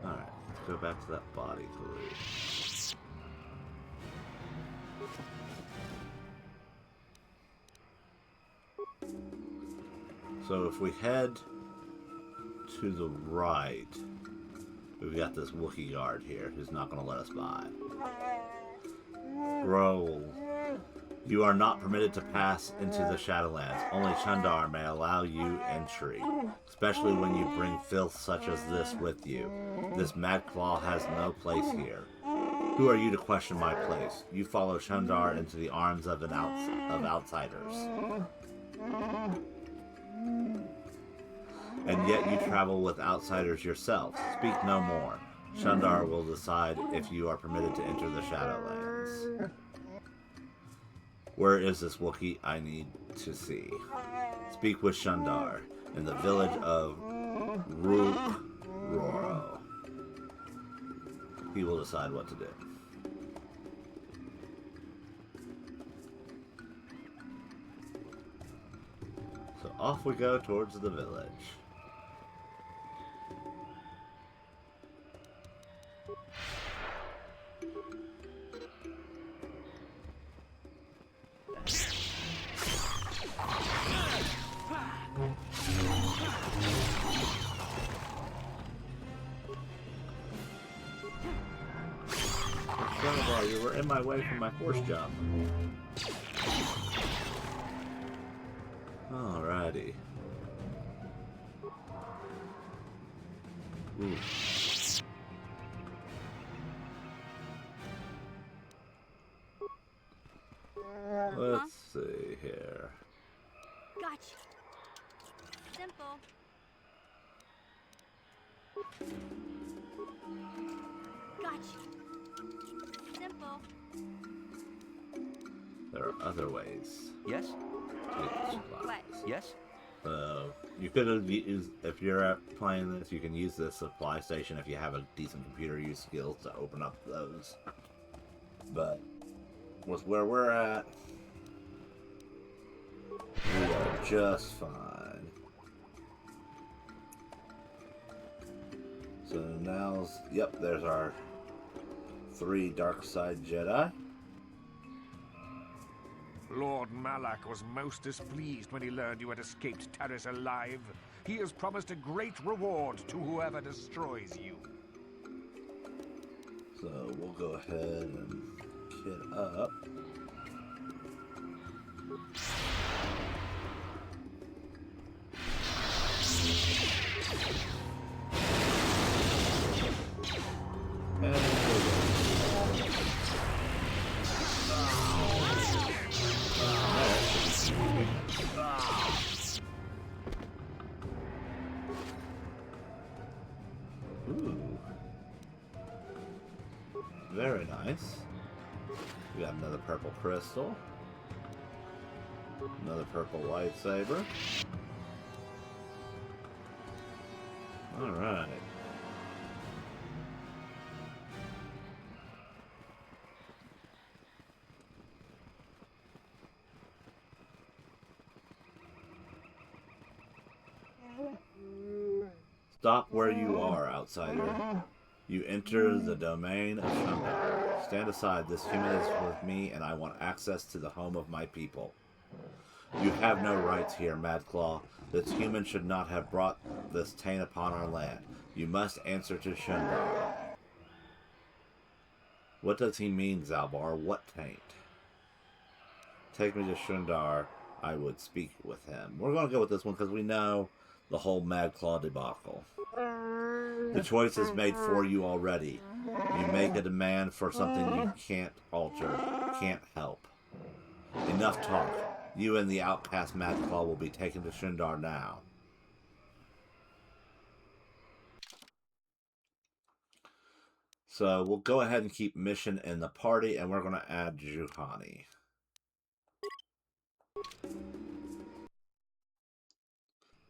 Alright, let's go back to that body collision. So if we head to the right, we've got this Wookiee guard here who's not going to let us by. Bro, you are not permitted to pass into the Shadowlands. Only Chundar may allow you entry, especially when you bring filth such as this with you. This mad claw has no place here. Who are you to question my place? You follow Chundar into the arms of outsiders. And yet you travel with outsiders yourself. Speak no more. Chundar will decide if you are permitted to enter the Shadowlands. Where is this Wookiee I need to see? Speak with Chundar in the village of Roro. He will decide what to do. So off we go towards the village. You were in my way from my force jump. Alrighty. Ooh. Let's see here. Gotcha. Simple. Gotcha. Simple. There are other ways Yes? to get the supplies. What? Yes? So you could have used, if you're playing this, you can use this supply station if you have a decent computer use skills to open up those. But with where we're at, we are just fine. So now's, yep, there's our 3 dark side Jedi. Lord Malak was most displeased when he learned you had escaped Taris alive. He has promised a great reward to whoever destroys you. So we'll go ahead and kit up. And ooh. Very nice. We got another purple crystal. Another purple lightsaber. Alright. Stop where you are, outsider. You enter the domain of Shundar. Stand aside. This human is with me, and I want access to the home of my people. You have no rights here, Madclaw. This human should not have brought this taint upon our land. You must answer to Shundar. What does he mean, Zalbar? What taint? Take me to Shundar. I would speak with him. We're going to go with this one because we know the whole Madclaw debacle. The choice is made for you already. You make a demand for something you can't alter, can't help. Enough talk. You and the outcast Madclaw will be taken to Shundar now. So we'll go ahead and keep mission in the party, and we're going to add Juhani.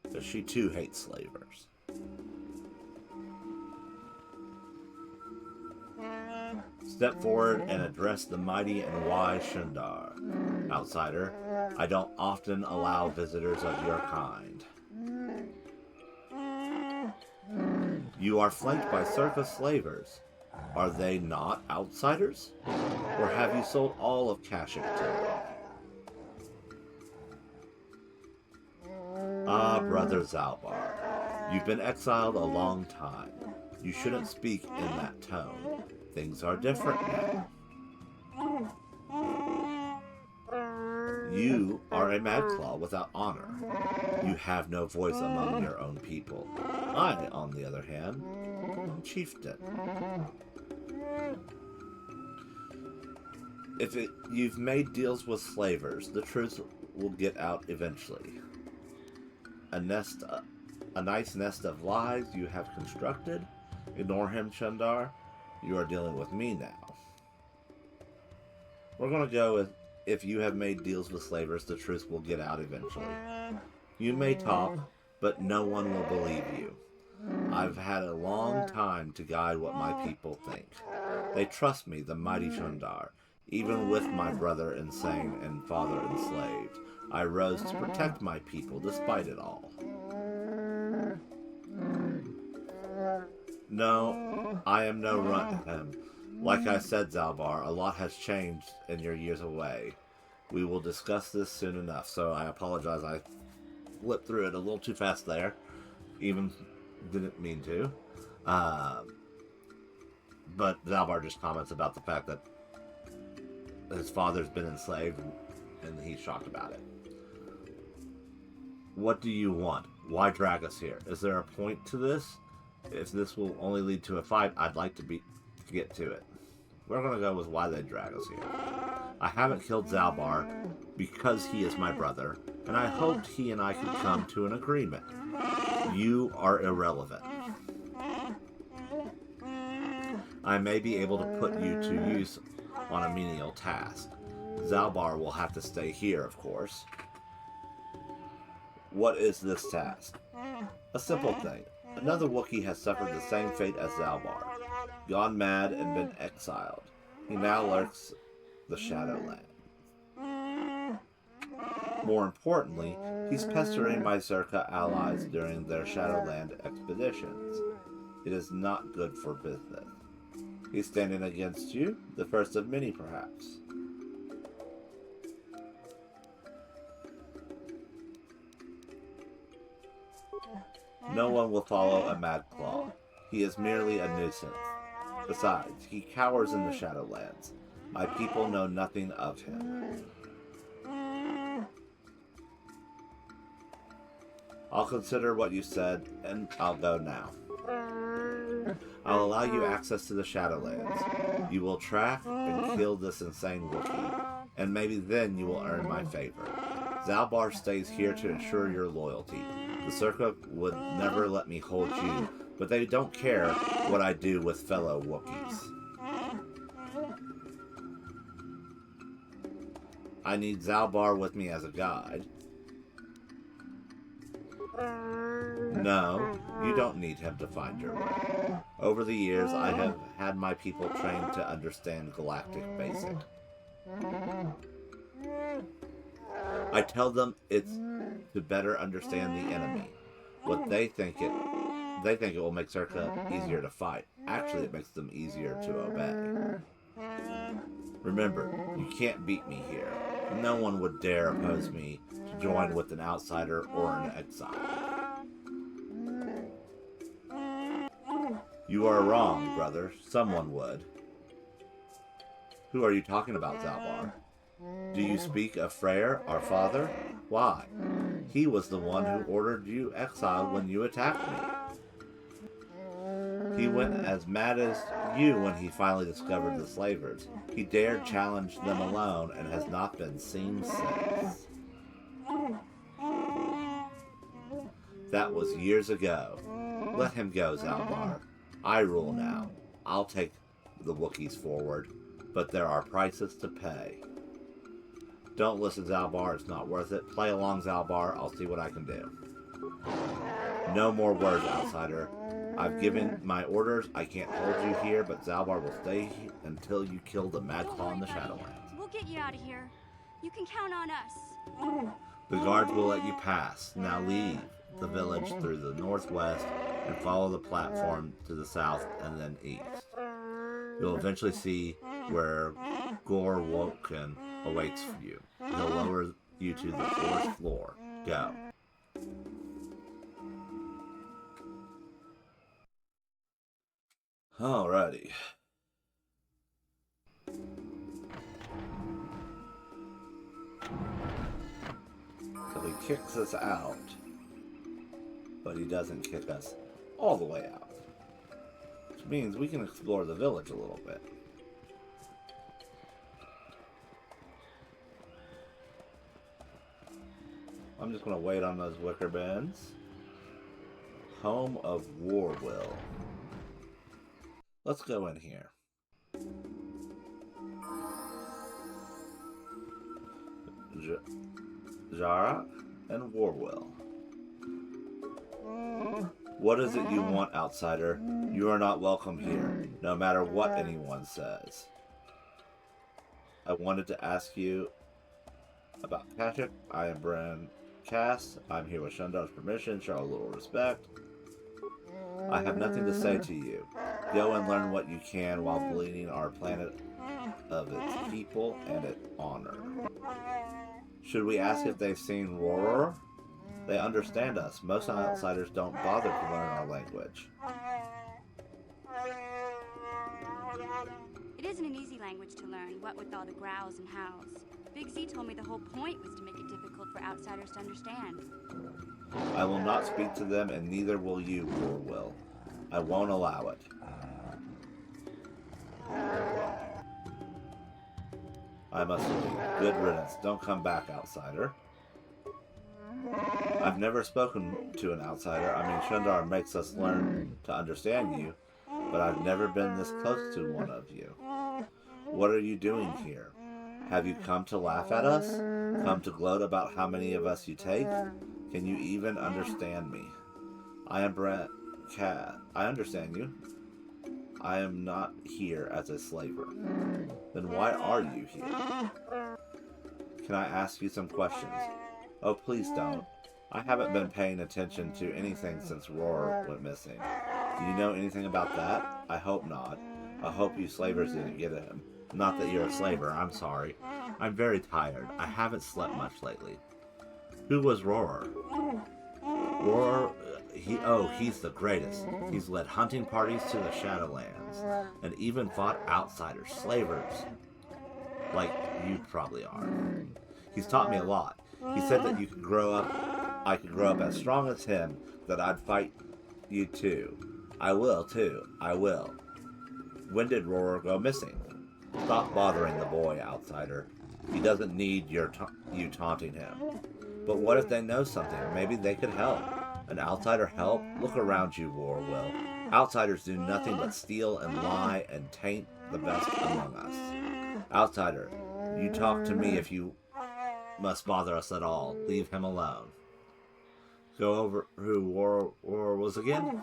Because she too hates slavers. Step forward and address the mighty and wise Shundar. Outsider, I don't often allow visitors of your kind. You are flanked by circus slavers. Are they not outsiders? Or have you sold all of Kashyyyk to them? Ah, Brother Zalbar, you've been exiled a long time. You shouldn't speak in that tone. Things are different now. You are a Madclaw without honor. You have no voice among your own people. I, on the other hand, am chieftain. If you've made deals with slavers, the truth will get out eventually. A nice nest of lies you have constructed. Ignore him, Shundar. You are dealing with me now. We're going to go with, if you have made deals with slavers, the truth will get out eventually. You may talk, but no one will believe you. I've had a long time to guide what my people think. They trust me, the mighty Shundar. Even with my brother insane and father enslaved, I rose to protect my people despite it all. No, I am no runt to him. Like I said, Zalbar, a lot has changed in your years away. We will discuss this soon enough, so I apologize. I flipped through it a little too fast there. Even didn't mean to. But Zalbar just comments about the fact that his father's been enslaved, and he's shocked about it. What do you want? Why drag us here? Is there a point to this? If this will only lead to a fight, I'd like to get to it. We're going to go with why they drag us here. I haven't killed Zalbar because he is my brother, and I hoped he and I could come to an agreement. You are irrelevant. I may be able to put you to use on a menial task. Zalbar will have to stay here, of course. What is this task? A simple thing. Another Wookiee has suffered the same fate as Zalbar, gone mad and been exiled. He now lurks the Shadowlands. More importantly, he's pestering my Zerka allies during their Shadowland expeditions. It is not good for business. He's standing against you, the first of many perhaps. No one will follow a Mad Claw. He is merely a nuisance. Besides, he cowers in the Shadowlands. My people know nothing of him. I'll consider what you said, and I'll go now. I'll allow you access to the Shadowlands. You will track and kill this insane Wookiee, and maybe then you will earn my favor. Zalbar stays here to ensure your loyalty. The Zerka would never let me hold you, but they don't care what I do with fellow Wookiees. I need Zalbar with me as a guide. No, you don't need him to find your way. Over the years, I have had my people trained to understand Galactic Basic. I tell them it's to better understand the enemy. What they think it will make Zerka easier to fight. Actually, it makes them easier to obey. Remember, you can't beat me here. No one would dare oppose me to join with an outsider or an exile. You are wrong, brother. Someone would. Who are you talking about, Zalbar? Do you speak of Freyr, our father? Why? He was the one who ordered you exiled when you attacked me. He went as mad as you when he finally discovered the slavers. He dared challenge them alone and has not been seen since. That was years ago. Let him go, Zalbar. I rule now. I'll take the Wookiees forward, but there are prices to pay. Don't listen, Zalbar. It's not worth it. Play along, Zalbar. I'll see what I can do. No more words, outsider. I've given my orders. I can't hold you here, but Zalbar will stay until you kill the Mad Claw in the Shadowlands. We'll get you out of here. You can count on us. The guards will let you pass. Now leave the village through the northwest and follow the platform to the south and then east. You'll eventually see where Gore Woken awaits for you. He'll lower you to the 4th floor. Go. Alrighty. So he kicks us out, but he doesn't kick us all the way out. Which means we can explore the village a little bit. I'm just going to wait on those wicker bins. Home of Warwill. Let's go in here. Zara and Warwill. What is it you want, outsider? You are not welcome here, no matter what anyone says. I wanted to ask you about Kashuk. I am Bran Cass. I'm here with Shundar's permission. Show a little respect. I have nothing to say to you. Go and learn what you can while bleeding our planet of its people and its honor. Should we ask if they've seen Roror? They understand us. Most outsiders don't bother to learn our language. It isn't an easy language to learn, what with all the growls and howls. Big Z told me the whole point was to make it difficult for outsiders to understand. I will not speak to them, and neither will you, Warwill. I won't allow it. I must leave. Good riddance. Don't come back, outsider. I've never spoken to an outsider. I mean, Shundar makes us learn to understand you, but I've never been this close to one of you. What are you doing here? Have you come to laugh at us? Come to gloat about how many of us you take? Can you even understand me? I am Brent Cat. I understand you. I am not here as a slaver. Then why are you here? Can I ask you some questions? Oh, please don't. I haven't been paying attention to anything since Roar went missing. Do you know anything about that? I hope not. I hope you slavers didn't get him. Not that you're a slaver, I'm sorry. I'm very tired. I haven't slept much lately. Who was Roar? Roar, he's the greatest. He's led hunting parties to the Shadowlands, and even fought outsiders, slavers, like you probably are. He's taught me a lot. He said that I could grow up as strong as him, that I'd fight you too. I will too. I will. When did Roar go missing? Stop bothering the boy, outsider. He doesn't need you taunting him. But what if they know something? Maybe they could help. An outsider help? Look around you, Roar will. Outsiders do nothing but steal and lie and taint the best among us. Outsider, you talk to me if you must bother us at all. Leave him alone. Go over who Roar was again?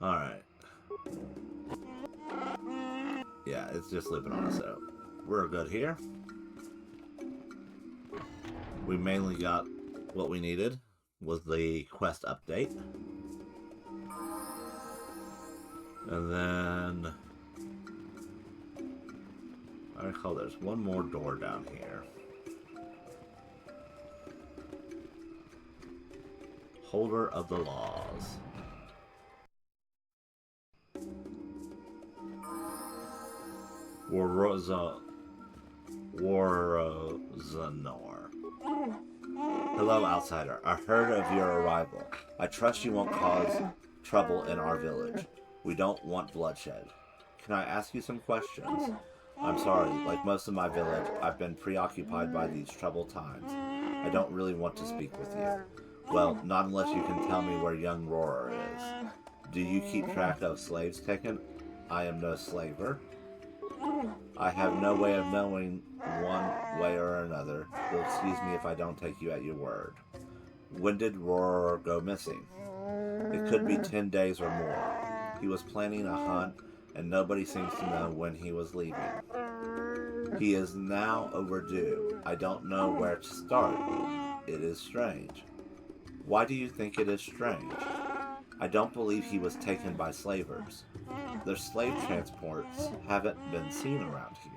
Alright. Yeah, it's just looping on us, so we're good here. We mainly got what we needed, was the quest update. And then I recall there's one more door down here. Holder of the laws. Warzanor. Hello, outsider. I heard of your arrival. I trust you won't cause trouble in our village. We don't want bloodshed. Can I ask you some questions? I'm sorry, like most of my village, I've been preoccupied by these troubled times. I don't really want to speak with you. Well, not unless you can tell me where young Roar is. Do you keep track of slaves taken? I am no slaver. I have no way of knowing one way or another. You'll excuse me if I don't take you at your word. When did Roar go missing? It could be 10 days or more. He was planning a hunt, and nobody seems to know when he was leaving. He is now overdue. I don't know where to start. It is strange. Why do you think it is strange? I don't believe he was taken by slavers. Their slave transports haven't been seen around here.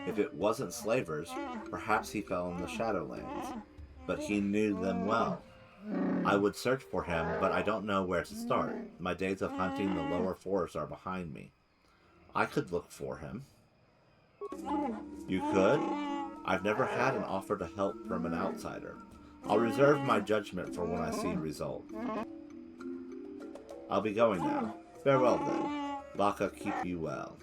If it wasn't slavers, perhaps he fell in the Shadowlands. But he knew them well. I would search for him, but I don't know where to start. My days of hunting the lower forests are behind me. I could look for him. You could? I've never had an offer to help from an outsider. I'll reserve my judgment for when I see result. I'll be going now. Farewell then. Baka keep you well.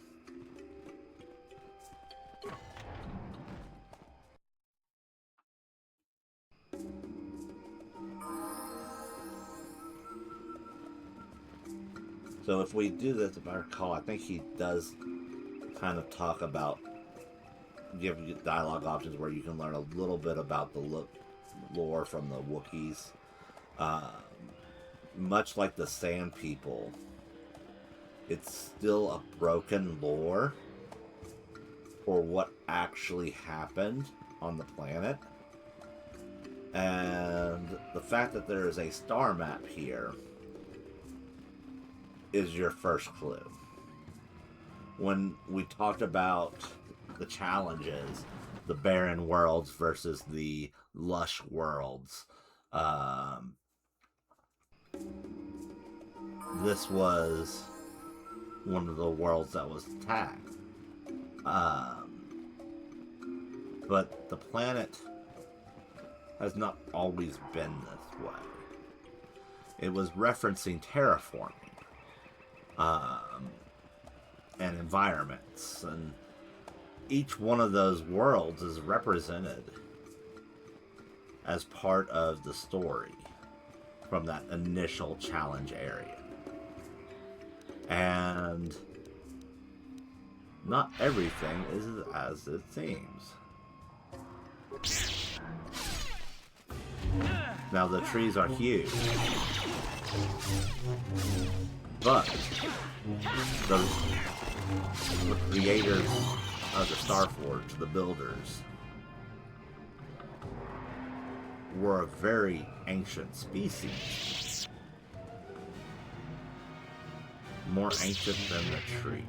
So if we do this, if I recall, I think he does kind of talk about, give you dialogue options where you can learn a little bit about the lore from the Wookiees. Much like the Sand People, it's still a broken lore for what actually happened on the planet. And the fact that there is a star map here is your first clue. When we talked about the challenges, the barren worlds versus the lush worlds, this was one of the worlds that was attacked. But the planet has not always been this way. It was referencing terraforming. and environments, and each one of those worlds is represented as part of the story from that initial challenge area. And not everything is as it seems. Now the trees are huge, but the creators of the Starforge, the builders, were a very ancient species. More ancient than the trees.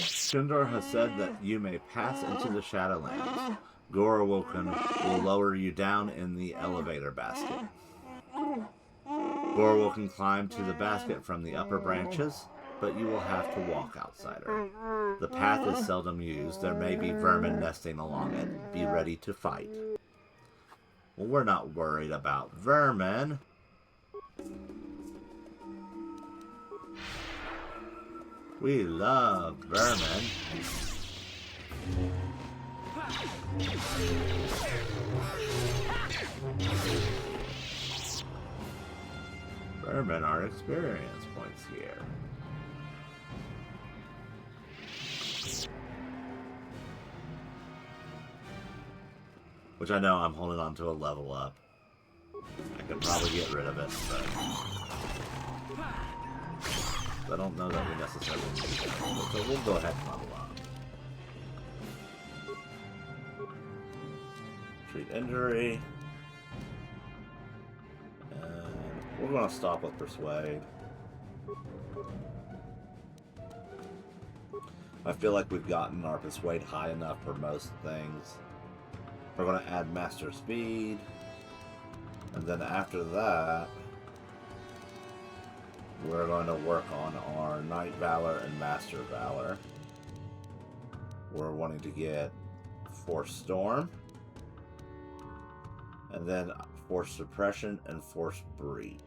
Shundar has said that you may pass into the Shadowlands. Gorowoken will lower you down in the elevator basket. Gorowoken climbed to the basket from the upper branches, but you will have to walk, outsider. The path is seldom used. There may be vermin nesting along it. Be ready to fight. Well, we're not worried about vermin. We love vermin. Vermin are experience points here. Which I know I'm holding on to a level up. I could probably get rid of it, but I don't know that we necessarily need that. So we'll go ahead and level up. Treat injury. And we're going to stop with Persuade. I feel like we've gotten our Persuade high enough for most things. We're going to add Master Speed. And then after that, we're going to work on our Knight Valor and Master Valor. We're wanting to get Force Storm. And then Force Suppression and Force Breach.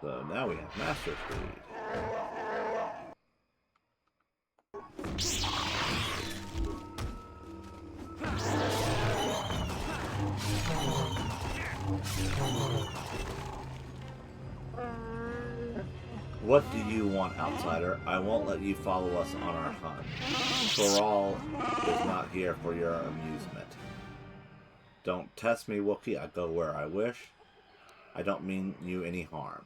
So now we have Master Speed. What do you want, outsider? I won't let you follow us on our hunt. Koral is not here for your amusement. Don't test me, Wookiee. I go where I wish. I don't mean you any harm.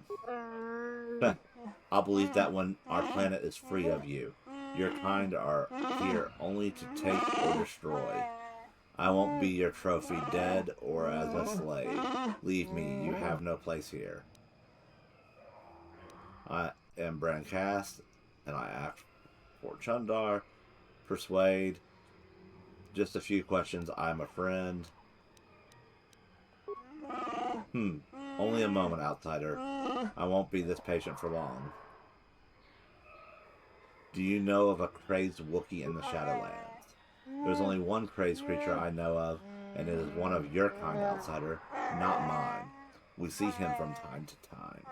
I'll believe that when our planet is free of you. Your kind are here only to take or destroy. I won't be your trophy, dead or as a slave. Leave me, you have no place here. I am Brancast, and I act for Chundar. Persuade. Just a few questions. I'm a friend. Only a moment, outsider. I won't be this patient for long. Do you know of a crazed Wookiee in the Shadowlands? There's only one crazed creature I know of, and it is one of your kind, outsider, not mine. We see him from time to time.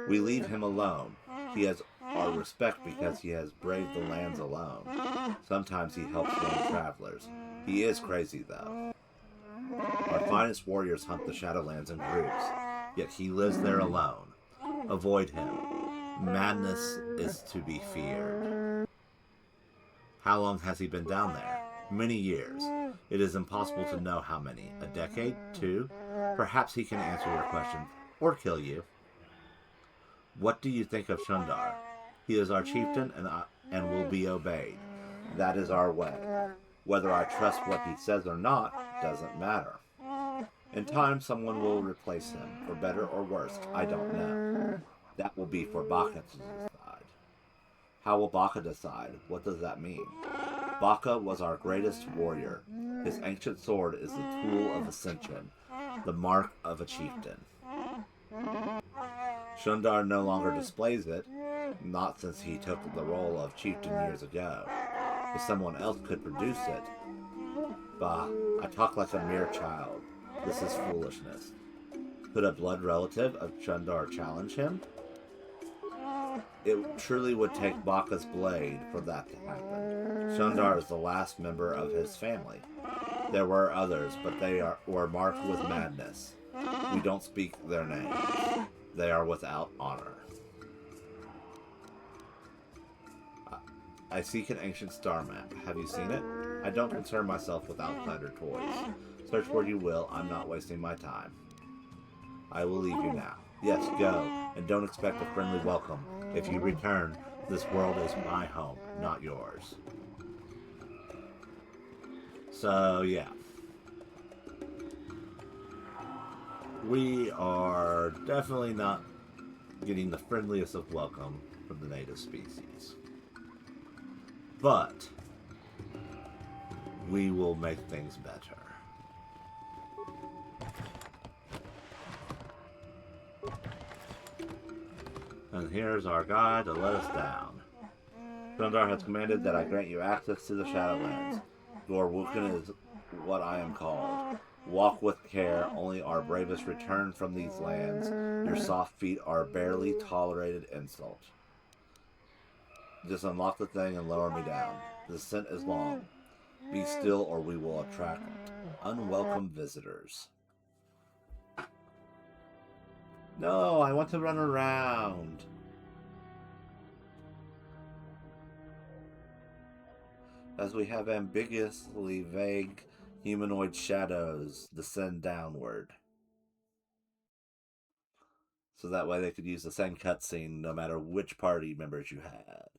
We leave him alone. He has our respect because he has braved the lands alone. Sometimes he helps lone travelers. He is crazy, though. Our finest warriors hunt the Shadowlands in groups, yet he lives there alone. Avoid him. Madness is to be feared. How long has he been down there? Many years. It is impossible to know how many. A decade? 2? Perhaps he can answer your questions, or kill you. What do you think of Shundar? He is our chieftain and will be obeyed. That is our way. Whether I trust what he says or not doesn't matter. In time, someone will replace him, for better or worse, I don't know. That will be for Baka to decide. How will Baka decide? What does that mean? Baka was our greatest warrior. His ancient sword is the tool of ascension, the mark of a chieftain. Shundar no longer displays it, not since he took the role of chieftain years ago. If someone else could produce it, bah, I talk like a mere child. This is foolishness. Could a blood relative of Shundar challenge him? It truly would take Baka's blade for that to happen. Shundar is the last member of his family. There were others, but they were marked with madness. We don't speak their names. They are without honor. I seek an ancient star map. Have you seen it? I don't concern myself with outsider toys. Search where you will. I'm not wasting my time. I will leave you now. Yes, go, and don't expect a friendly welcome. If you return, this world is my home, not yours. So, yeah. We are definitely not getting the friendliest of welcome from the native species. But we will make things better. And here's our guide to let us down. Shundar has commanded that I grant you access to the Shadowlands. Gorwukin is what I am called. Walk with care, only our bravest return from these lands. Your soft feet are a barely tolerated insult. Just unlock the thing and lower me down. The descent is long. Be still or we will attract unwelcome visitors. No, I want to run around. As we have ambiguously vague humanoid shadows descend downward. So that way they could use the same cutscene no matter which party members you had.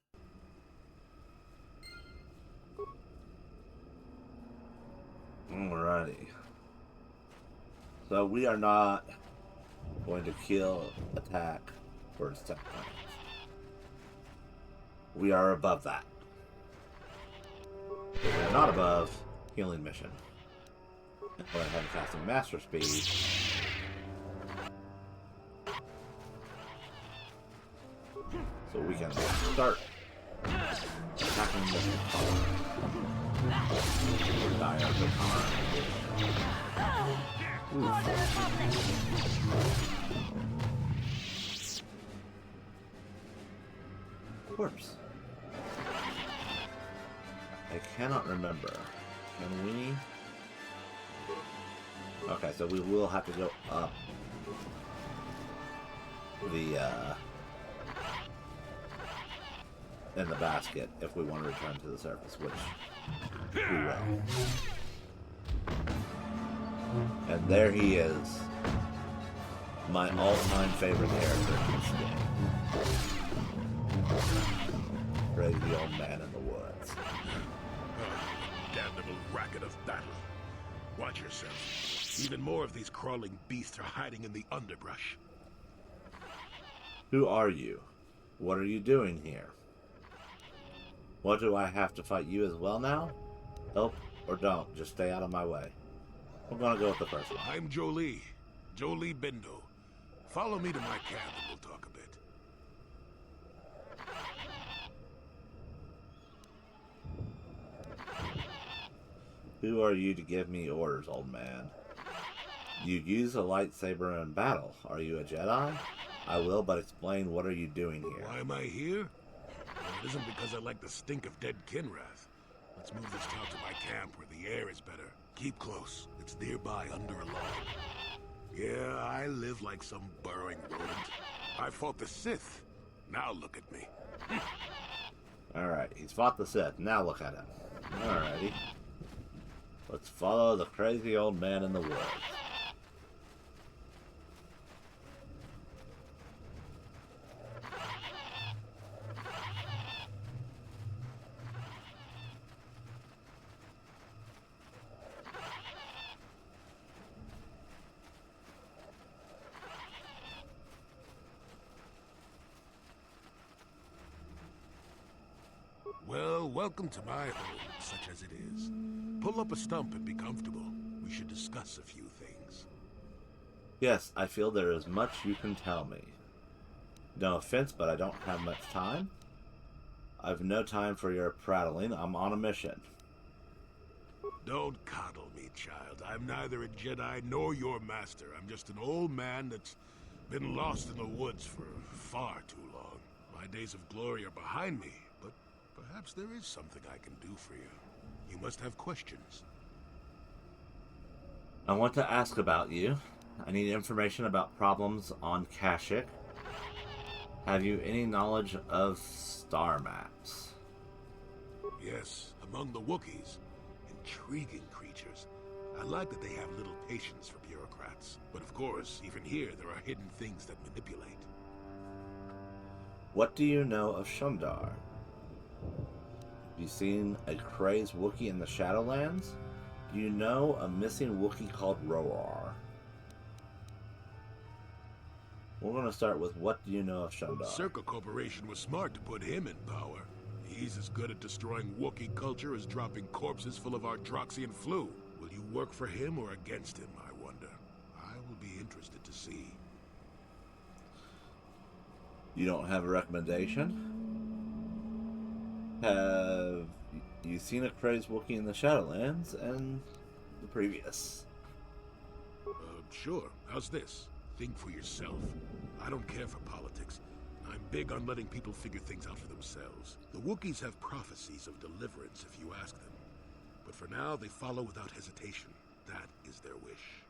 Alrighty. So we are not going to kill, attack, or attack plans. We are above that. But we are not above healing mission. Go ahead and casting master speed. So we can start attacking this power. Dire Katana. Corpse. I cannot remember. Can we? Okay, so we will have to go up the in the basket if we want to return to the surface, which we will. And there he is, my all-time favorite character in this game. Crazy old man in the woods. Damnable racket of battle. Watch yourself. Even more of these crawling beasts are hiding in the underbrush. Who are you? What are you doing here? What, do I have to fight you as well now? Help or don't, just stay out of my way. We're gonna go with the first one. I'm Jolie. Jolie Bindo. Follow me to my camp and we'll talk a bit. Who are you to give me orders, old man? You use a lightsaber in battle. Are you a Jedi? I will, but explain, what are you doing here? Why am I here? Well, it isn't because I like the stink of dead Kinrath. Let's move this talk to my camp where the air is better. Keep close. It's nearby under a log. Yeah, I live like some burrowing rodent. I fought the Sith. Now look at me. Alright, he's fought the Sith. Now look at him. Alrighty. Let's follow the crazy old man in the woods. welcome to my home, such as it is. Pull up a stump and be comfortable. We should discuss a few things. Yes, I feel there is much you can tell me. No offense, but I don't have much time. I've no time for your prattling. I'm on a mission. Don't coddle me, child. I'm neither a Jedi nor your master. I'm just an old man that's been lost in the woods for far too long. My days of glory are behind me, but perhaps there is something I can do for you. You must have questions. I want to ask about you. I need information about problems on Kashyyyk. Have you any knowledge of star maps? Yes, among the Wookiees. Intriguing creatures. I like that they have little patience for bureaucrats. But of course, even here, there are hidden things that manipulate. What do you know of Shundar? Have you seen a crazed Wookiee in the Shadowlands? Do you know a missing Wookiee called KotOR? We're going to start with what do you know of Shundar? Circa Corporation was smart to put him in power. He's as good at destroying Wookiee culture as dropping corpses full of Ardroxian flu. Will you work for him or against him, I wonder? I will be interested to see. You don't have a recommendation? Have you seen a crazed Wookiee in the Shadowlands and the previous? Sure. How's this? Think for yourself. I don't care for politics. I'm big on letting people figure things out for themselves. The Wookiees have prophecies of deliverance if you ask them. But for now, they follow without hesitation. That is their wish.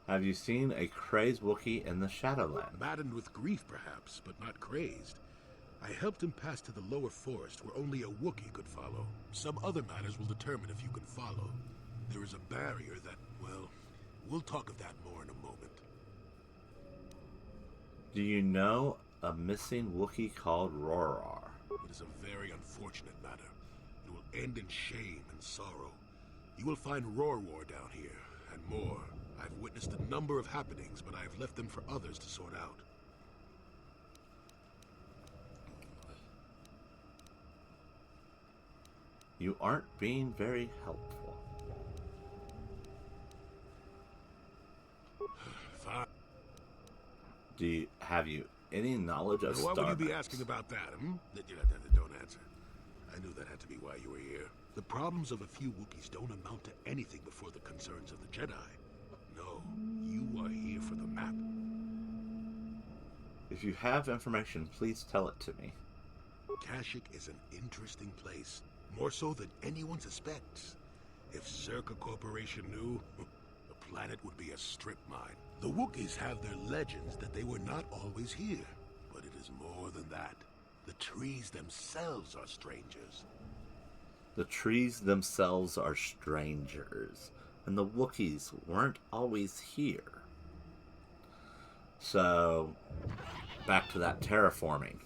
Have you seen a crazed Wookiee in the Shadowlands? Maddened with grief, perhaps, but not crazed. I helped him pass to the lower forest where only a Wookiee could follow. Some other matters will determine if you can follow. There is a barrier that, well, we'll talk of that more in a moment. Do you know a missing Wookiee called KotOR? It is a very unfortunate matter. It will end in shame and sorrow. You will find KotOR down here, and more. I've witnessed a number of happenings, but I have left them for others to sort out. You aren't being very helpful. Fine. Have you any knowledge of Why star would you be maps? asking about that, Don't answer. I knew that had to be why you were here. The problems of a few Wookiees don't amount to anything before the concerns of the Jedi. No, you are here for the map. If you have information, please tell it to me. Kashyyyk is an interesting place, more so than anyone suspects. If Circa Corporation knew, the planet would be a strip mine. The Wookiees have their legends that they were not always here, but it is more than that. The trees themselves are strangers. The trees themselves are strangers, and the Wookiees weren't always here. So, back to that terraforming.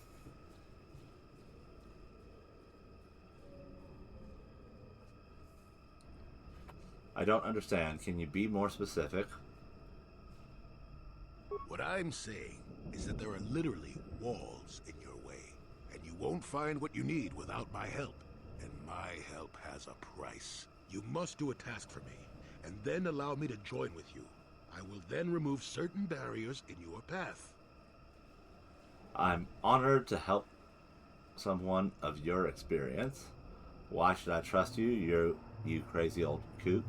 I don't understand. Can you be more specific? What I'm saying is that there are literally walls in your way, and you won't find what you need without my help. And my help has a price. You must do a task for me, and then allow me to join with you. I will then remove certain barriers in your path. I'm honored to help someone of your experience. Why should I trust you, you crazy old coot?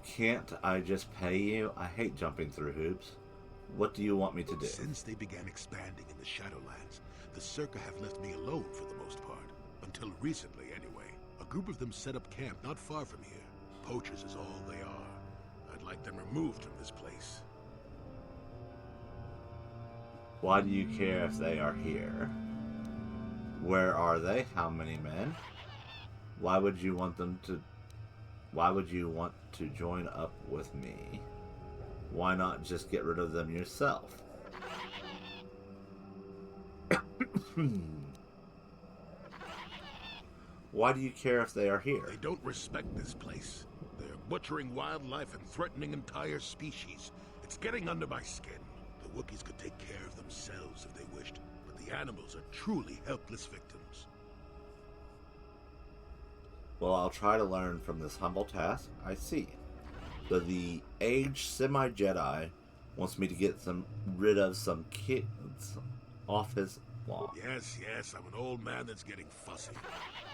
Can't I just pay you? I hate jumping through hoops. What do you want me to do? Since they began expanding in the Shadowlands, the Circa have left me alone for the most part. Until recently, anyway. A group of them set up camp not far from here. Poachers is all they are. I'd like them removed from this place. Why do you care if they are here? Where are they? How many men? Why would you want to join up with me? Why not just get rid of them yourself? Why do you care if they are here? They don't respect this place. They're butchering wildlife and threatening entire species. It's getting under my skin. The Wookiees could take care of themselves if they wished, but the The animals are truly helpless victims. Well, I'll try to learn from this humble task. I see. So the aged semi-Jedi wants me to get rid of some kids off his lawn. Yes, I'm an old man that's getting fussy.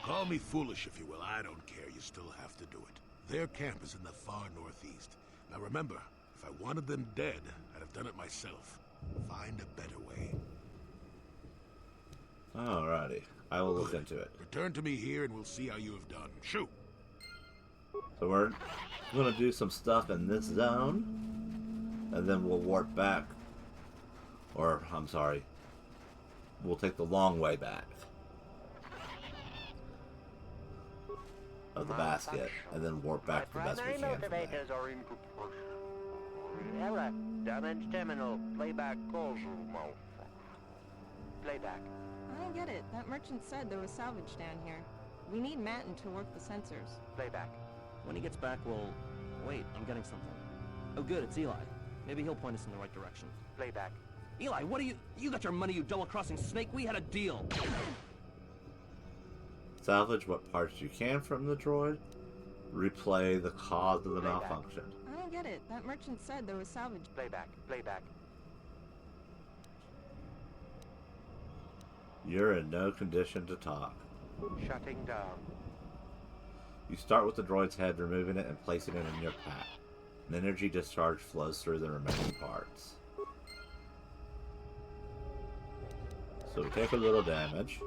Call me foolish if you will, I don't care, you still have to do it. Their camp is in the far northeast. Now remember, if I wanted them dead, I'd have done it myself. Find a better way. Alrighty, I will look into it. Return to me here and we'll see how you have done. Shoot! So we're going to do some stuff in this zone, and then we'll warp back. Or, I'm sorry, we'll take the long way back of the basket, and then warp back the best we can from there. Error. Damage terminal. Playback calls room. Playback. I don't get it. That merchant said there was salvage down here. We need Matten to work the sensors. Playback. When he gets back, we'll... Wait, I'm getting something. Oh good, it's Eli. Maybe he'll point us in the right direction. Playback. Eli, what are you... You got your money, you double-crossing snake. We had a deal. Salvage what parts you can from the droid. Replay the cause of the malfunction. I don't get it. That merchant said there was salvage. Playback. Playback. You're in no condition to talk. Shutting down. You start with the droid's head, removing it and placing it in your pack. An energy discharge flows through the remaining parts. So we take a little damage.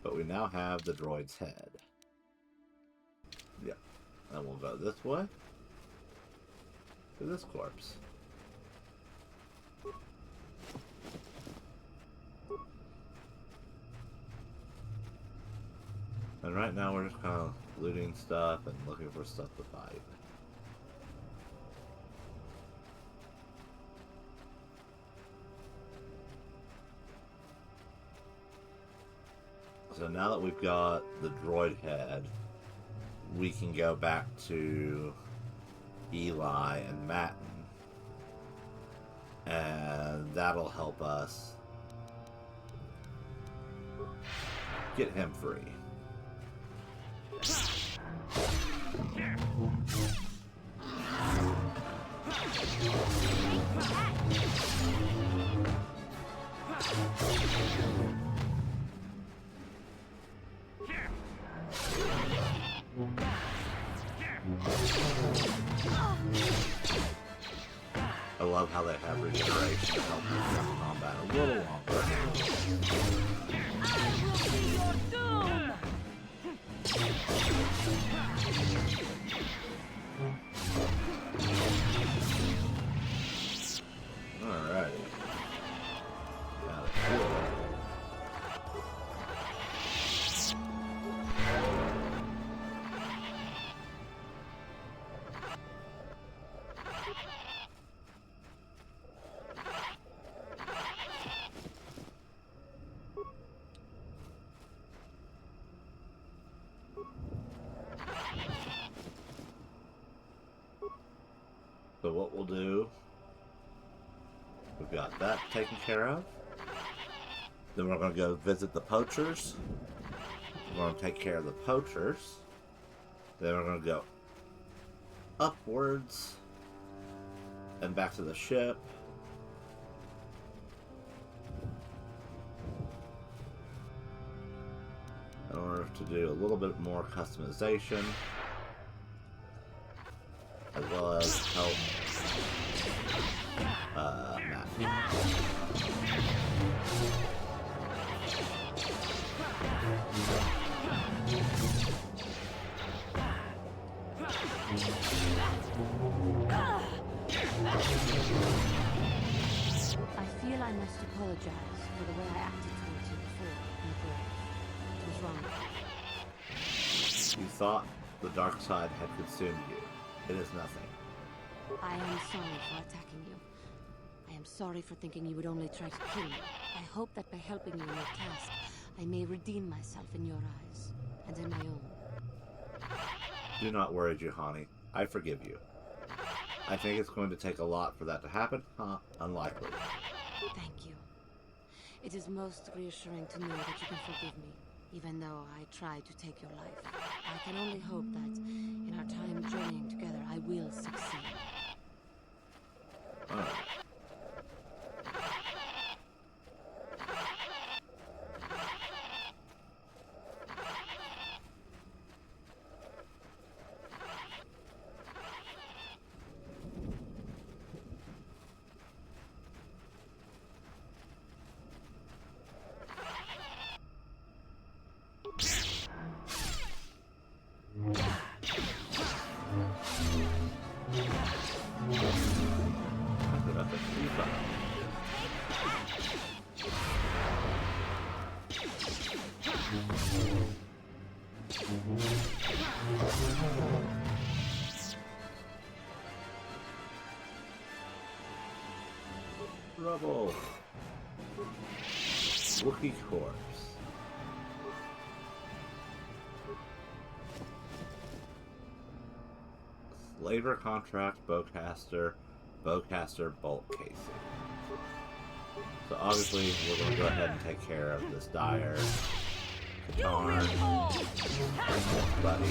But we now have the droid's head. Yep. And we'll go this way. To this corpse. And right now we're just kind of looting stuff and looking for stuff to fight. So now that we've got the droid head, we can go back to Eli and Matten. And that'll help us get him free. I love how they have regeneration to help you in combat a little longer. I will be your doom! Alrighty. Got it. Cool. So what we'll do, we've got that taken care of. Then we're going to go visit the poachers. We're going to take care of the poachers. Then we're going to go upwards and back to the ship. In order to do a little bit more customization, as well as help Matt. I feel I must apologize for the way I acted towards you before in the grave. It was wrong. You thought the dark side had consumed you. It is nothing. I am sorry for attacking you. I am sorry for thinking you would only try to kill me. I hope that by helping you in your task, I may redeem myself in your eyes, and in my own. Do not worry, Juhani. I forgive you. I think it's going to take a lot for that to happen. Unlikely. Thank you. It is most reassuring to know that you can forgive me, even though I tried to take your life. I can only hope that, in our time journeying together, I will succeed. Alright. Rubble. Wookiee corpse. Slaver contract, bowcaster bolt casing. So obviously we're going to go ahead and take care of this dire KotOR buddy.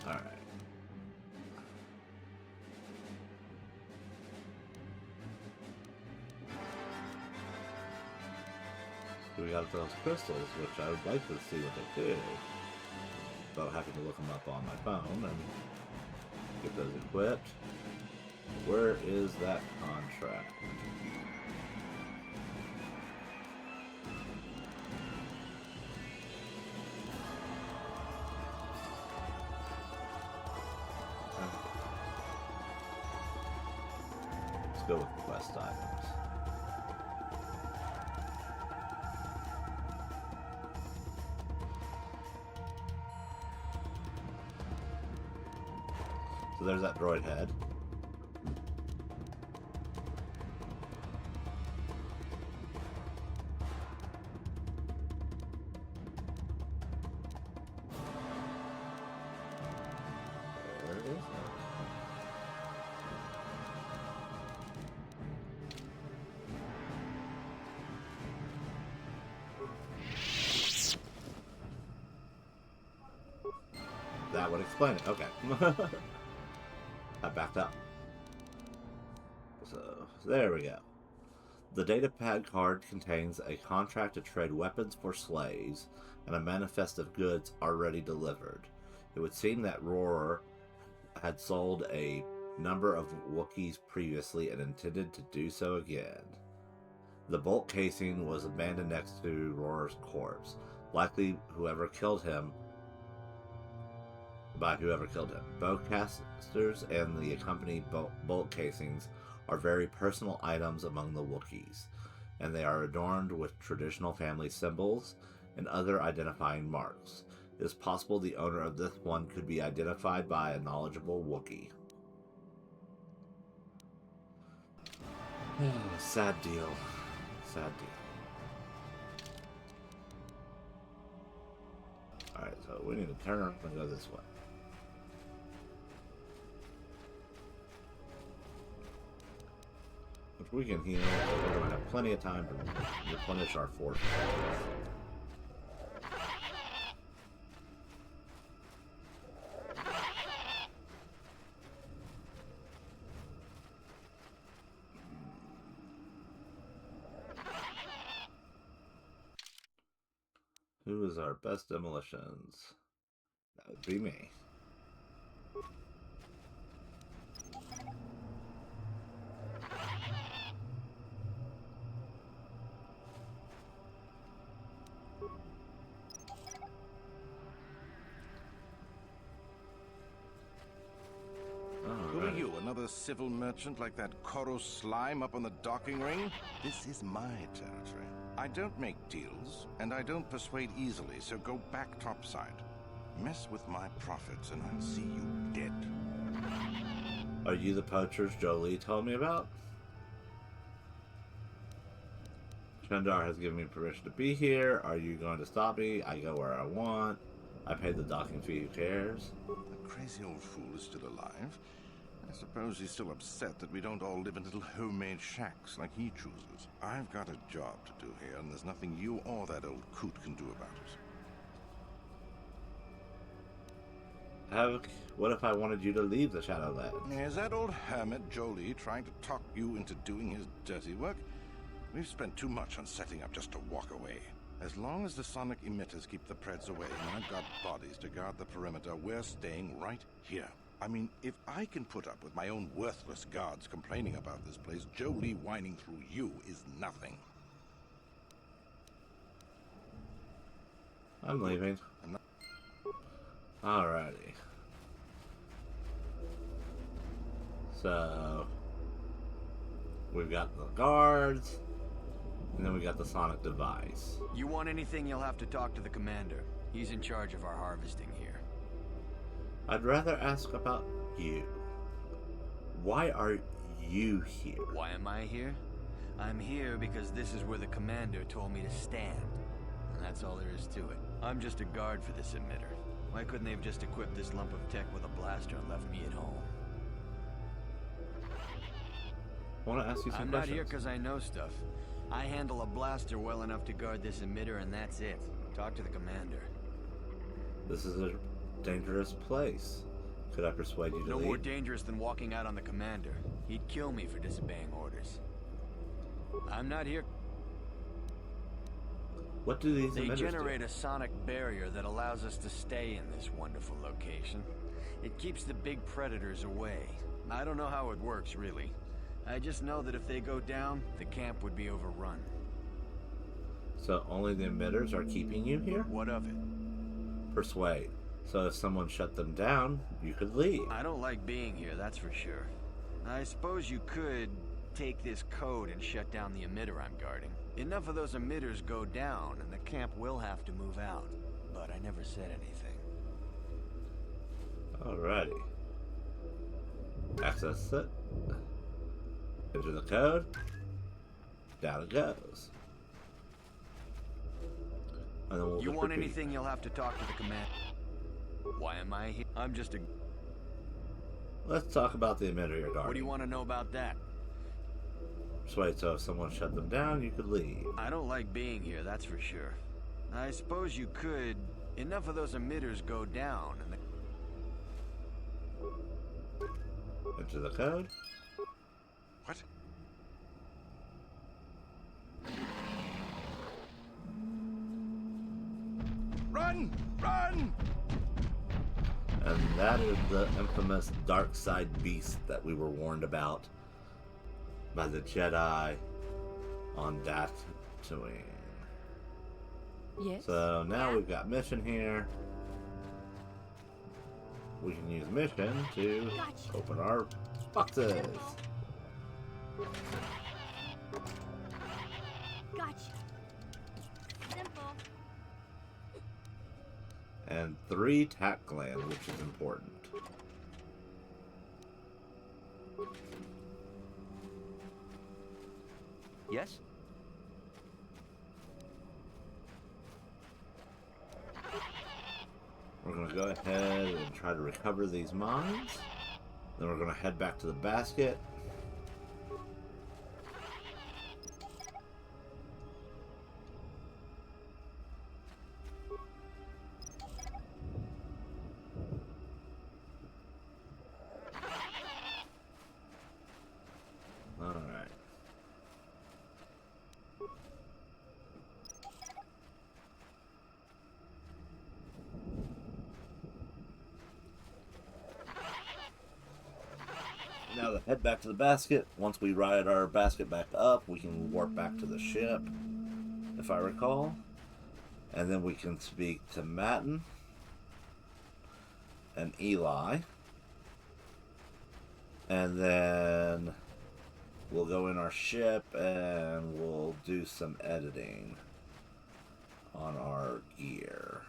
Alright. So we got those crystals, which I would like to see what they do, without having to look them up on my phone and get those equipped. Where is that contract? Let's go with quest items. So there's that droid head. Where is it? That would explain it. Okay. I backed up. So, there we go. The datapad card contains a contract to trade weapons for slaves and a manifest of goods already delivered. It would seem that Roar had sold a number of Wookiees previously and intended to do so again. The bolt casing was abandoned next to Roar's corpse, likely by whoever killed him. Bowcasters and the accompanying bolt casings are very personal items among the Wookiees, and they are adorned with traditional family symbols and other identifying marks. It is possible the owner of this one could be identified by a knowledgeable Wookiee. Sad deal. Sad deal. Alright, so we need to turn around and go this way. Which we can heal, so we're going to have plenty of time to replenish our forces. Who is our best demolitions? That would be me. Who are you, another civil merchant like that KotOR slime up on the docking ring? This is my territory. I don't make deals, and I don't persuade easily, so go back topside. Mess with my profits, and I'll see you dead. Are you the poachers Jolie told me about? Chandar has given me permission to be here. Are you going to stop me? I go where I want. I paid the docking fee, who cares? The crazy old fool is still alive. I suppose he's still upset that we don't all live in little homemade shacks like he chooses. I've got a job to do here, and there's nothing you or that old coot can do about it. What if I wanted you to leave the Shadowlands? Is that old hermit Jolie trying to talk you into doing his dirty work? We've spent too much on setting up just to walk away. As long as the sonic emitters keep the Preds away and I've got bodies to guard the perimeter, we're staying right here. I mean, if I can put up with my own worthless guards complaining about this place, Jolie whining through you is nothing. I'm leaving. Alrighty. So, we've got the guards, and then we got the sonic device. You want anything, you'll have to talk to the commander. He's in charge of our harvesting here. I'd rather ask about you. Why are you here? Why am I here? I'm here because this is where the commander told me to stand. And that's all there is to it. I'm just a guard for this emitter. Why couldn't they have just equipped this lump of tech with a blaster and left me at home? I want to ask you some I'm questions. not here because I know stuff. I handle a blaster well enough to guard this emitter, and that's it. Talk to the commander. This is a dangerous place. Could I persuade you to No leave? more dangerous than walking out on the commander. He'd kill me for disobeying orders. I'm not here. What do these They emitters generate do? a sonic barrier that allows us to stay in this wonderful location. It keeps the big predators away. I don't know how it works, really. I just know that if they go down, the camp would be overrun. So only the emitters are keeping you here? What of it? Persuade. So if someone shut them down, you could leave. I don't like being here, that's for sure. I suppose you could take this code and shut down the emitter I'm guarding. Enough of those emitters go down, and the camp will have to move out. But I never said anything. Alrighty. Access it. Enter the code. Down it goes. And then we'll You just want repeat. anything, you'll have to talk to the commander. Why am I here? I'm just a... Let's talk about the emitter you're guarding. What do you want to know about that? Persuade, so if someone shut them down, you could leave. I don't like being here, that's for sure. I suppose you could... Enough of those emitters go down, and Enter the code. What? Run! Run! And that is the infamous dark side beast that we were warned about by the Jedi on Tatooine. Yes. So now we've got mission here. We can use mission to open our boxes. Gotcha. Simple. And 3 tack glands, which is important. Yes? We're going to go ahead and try to recover these mines. Then we're going to head back to the basket. Alright. Now to head back to the basket. Once we ride our basket back up, we can warp back to the ship, if I recall. And then we can speak to Matten and Eli. And then we'll go in our ship and we'll do some editing on our gear.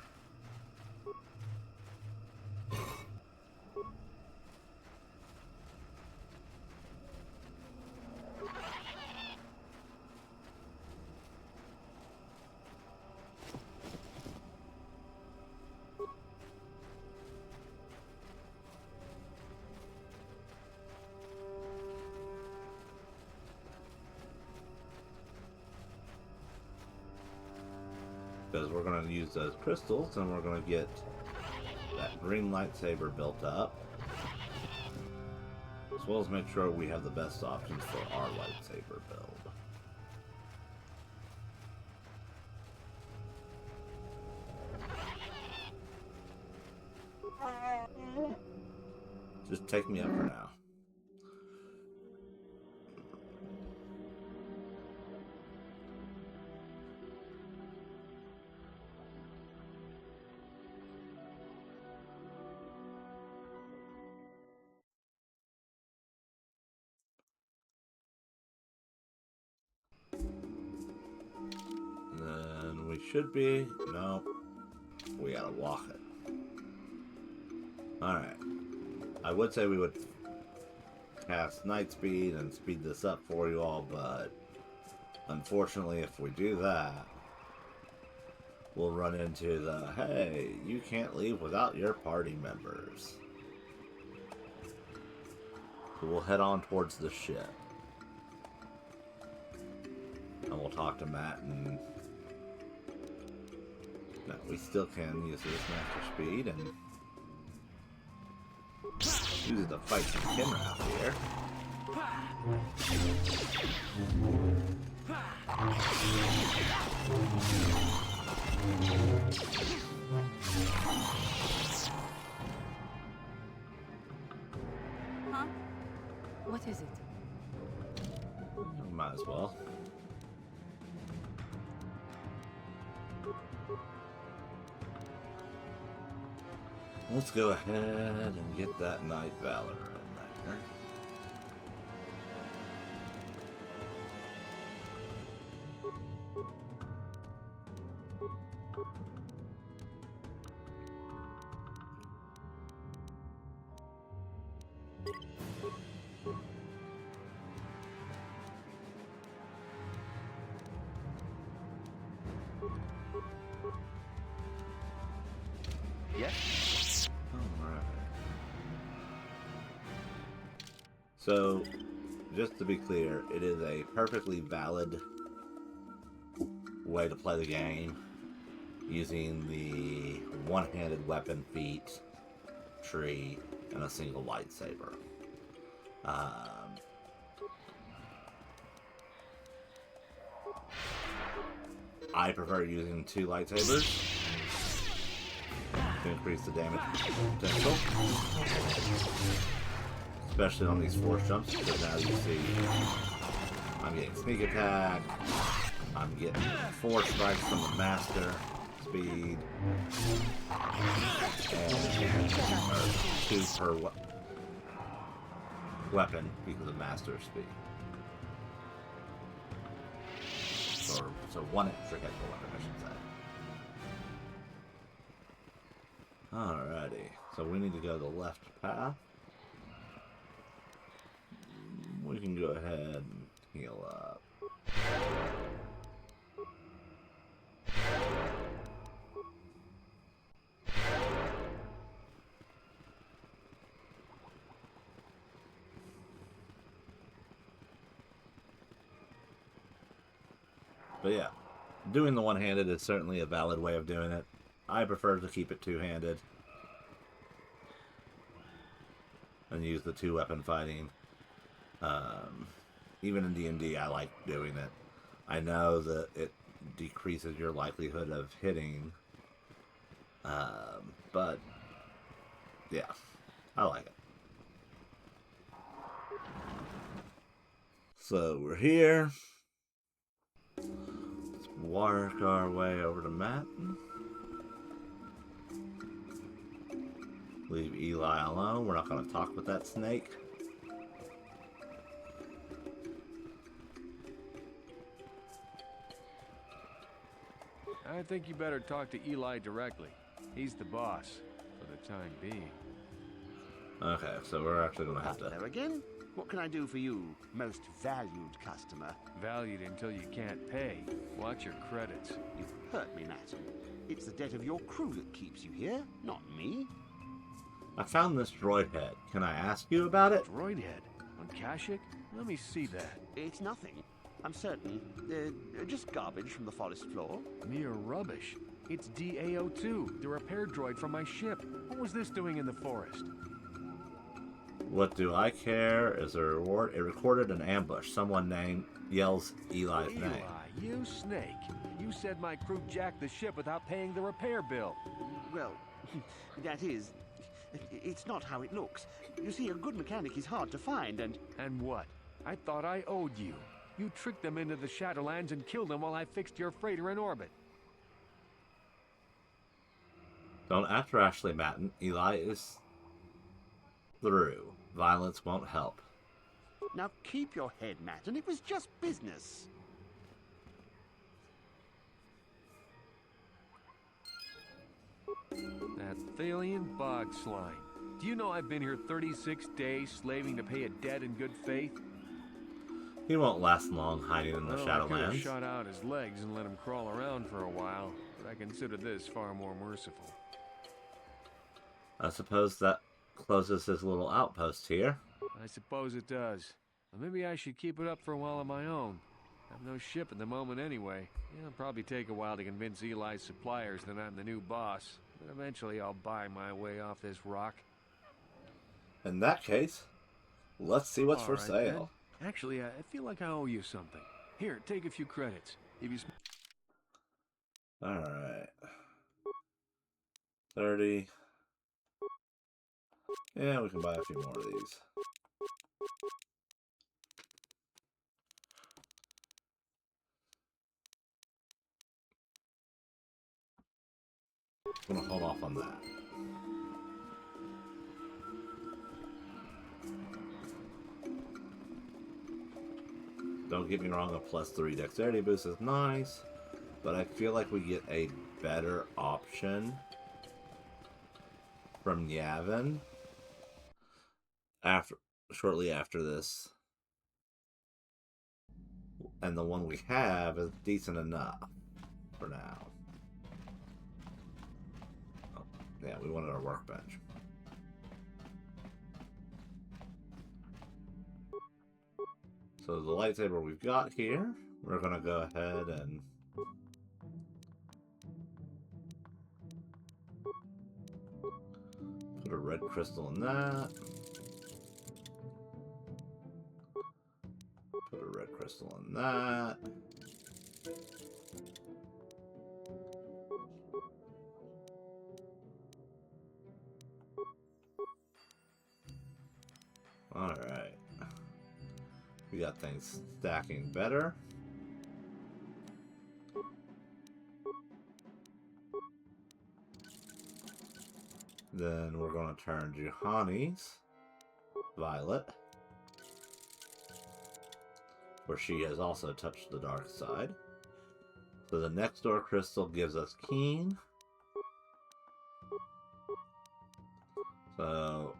Because we're going to use those crystals and we're going to get that green lightsaber built up. As well as make sure we have the best options for our lightsaber build. Just take me up for now. Then we should be... No. We gotta walk it. Alright. I would say we would cast Night Speed and speed this up for you all, but unfortunately if we do that, we'll run into the, hey, you can't leave without your party members. So we'll head on towards the ship. And we'll talk to Matt and... No, we still can use this Master Speed and... use it to fight some Kinrath here. Huh? What is it? Might as well. Let's go ahead and get that Night Valor in there. Yes. Alright. So, just to be clear, it is a perfectly valid way to play the game using the one-handed weapon feat tree and a single lightsaber. I prefer using two lightsabers to increase the damage potential, especially on these force jumps, because now you see I'm getting sneak attack, I'm getting force strikes from the master speed, and two per weapon because of master speed. So one extra hit per weapon, I should say. Alrighty, so we need to go the left path. We can go ahead and heal up. But yeah, doing the one-handed is certainly a valid way of doing it. I prefer to keep it two-handed and use the two-weapon fighting. Even in D&D, I like doing it. I know that it decreases your likelihood of hitting, but yeah, I like it. So we're here. Let's work our way over to Matt. Leave Eli alone. We're not going to talk with that snake. I think you better talk to Eli directly. He's the boss, for the time being. Okay, so we're actually going to have to... Hello again. What can I do for you, most valued customer? Valued until you can't pay. Watch your credits. You've hurt me, Madam. It's the debt of your crew that keeps you here, not me. I found this droid head. Can I ask you about it? Droid head? On Kashyyyk? Let me see that. It's nothing. I'm certain. Just garbage from the forest floor. Mere rubbish. It's DAO2, the repair droid from my ship. What was this doing in the forest? What do I care? Is a reward. It recorded an ambush. Someone yells Eli's name. Eli, you snake. You said my crew jacked the ship without paying the repair bill. Well, that is... It's not how it looks. You see, a good mechanic is hard to find, and... And what? I thought I owed you. You tricked them into the Shadowlands and killed them while I fixed your freighter in orbit. Don't act rashly, Matten. Eli is through. Violence won't help. Now keep your head, Matten. It was just business. That Thalian bog slime. Do you know I've been here 36 days slaving to pay a debt in good faith? He won't last long hiding in the I could Shadowlands. have shot out his legs and let him crawl around for a while, but I consider this far more merciful. I suppose that closes his little outpost here. I suppose it does. But maybe I should keep it up for a while on my own. I have no ship at the moment anyway. It'll probably take a while to convince Eli's suppliers that I'm the new boss. But eventually I'll buy my way off this rock. In that case, let's see what's for All right, sale. then. Actually, I feel like I owe you something. Here, take a few credits. If you... Alright. 30. Yeah, we can buy a few more of these. I'm gonna hold off on that. Don't get me wrong, a +3 dexterity boost is nice, but I feel like we get a better option from Yavin shortly after this. And the one we have is decent enough for now. Oh, yeah, we wanted our workbench. So the lightsaber we've got here, we're gonna go ahead and put a red crystal in that. Put a red crystal in that. Alright. We got things stacking better. Then we're going to turn Juhani's violet, where she has also touched the dark side. So the next door crystal gives us Keen. So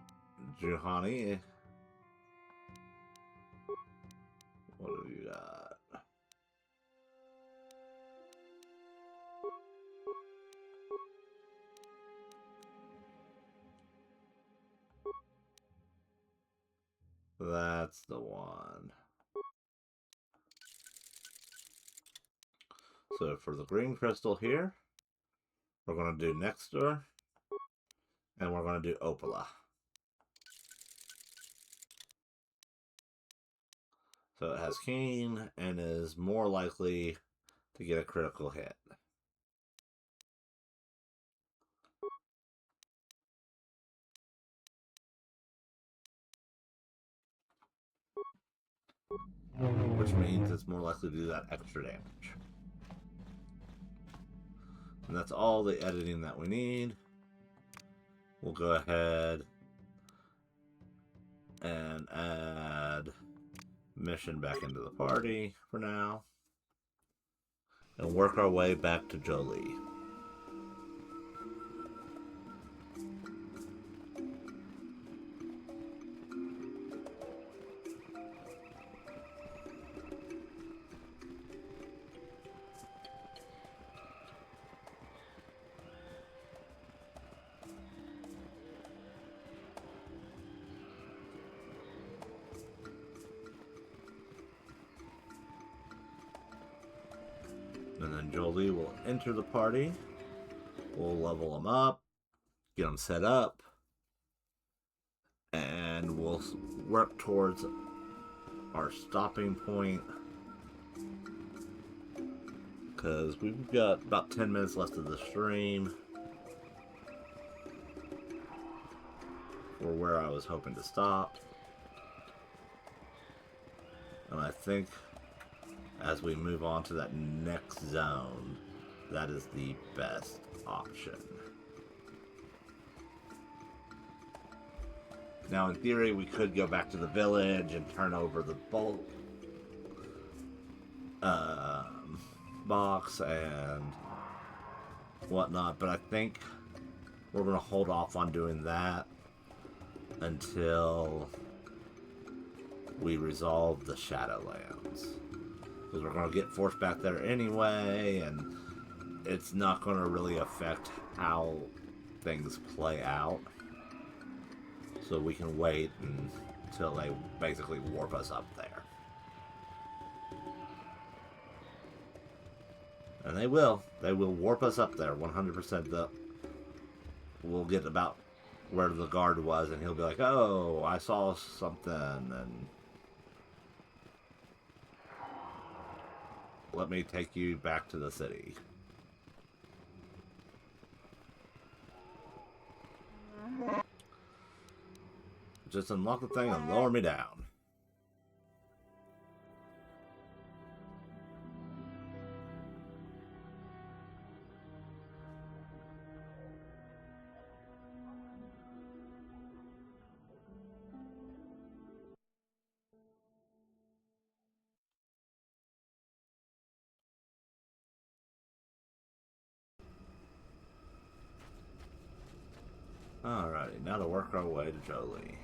Juhani, what have you got? That's the one. So for the green crystal here, we're going to do Nextor, and we're going to do Opala. So it has Keen and is more likely to get a critical hit. Which means it's more likely to do that extra damage. And that's all the editing that we need. We'll go ahead and add mission back into the party for now. And work our way back to Jolie. Jolie will enter the party. We'll level them up, get them set up, and we'll work towards our stopping point. Because we've got about 10 minutes left of the stream. For where I was hoping to stop. And I think as we move on to that next zone, that is the best option. Now, in theory, we could go back to the village and turn over the bolt box and whatnot, but I think we're going to hold off on doing that until we resolve the Shadowlands. Because we're going to get forced back there anyway, and it's not going to really affect how things play out. So we can wait until they basically warp us up there. And they will. They will warp us up there 100%. We'll get about where the guard was, and he'll be like, oh, I saw something, and let me take you back to the city. Just unlock the thing and lower me down. Alrighty, now to work our way to Jolie.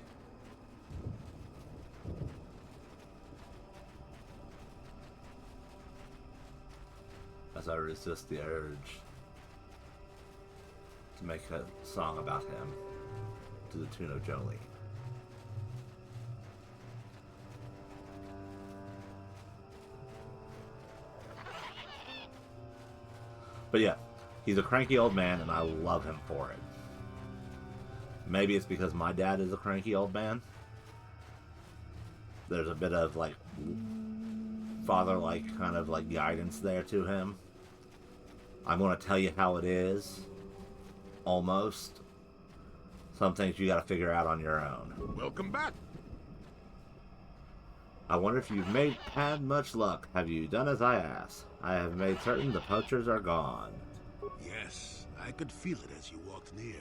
As I resist the urge to make a song about him to the tune of Jolie. But yeah, he's a cranky old man, and I love him for it. Maybe it's because my dad is a cranky old man. There's a bit of, like, father-like kind of, like, guidance there to him. I'm going to tell you how it is. Almost. Some things you got to figure out on your own. Welcome back. I wonder if you've had much luck. Have you done as I asked? I have made certain the poachers are gone. Yes, I could feel it as you walked near.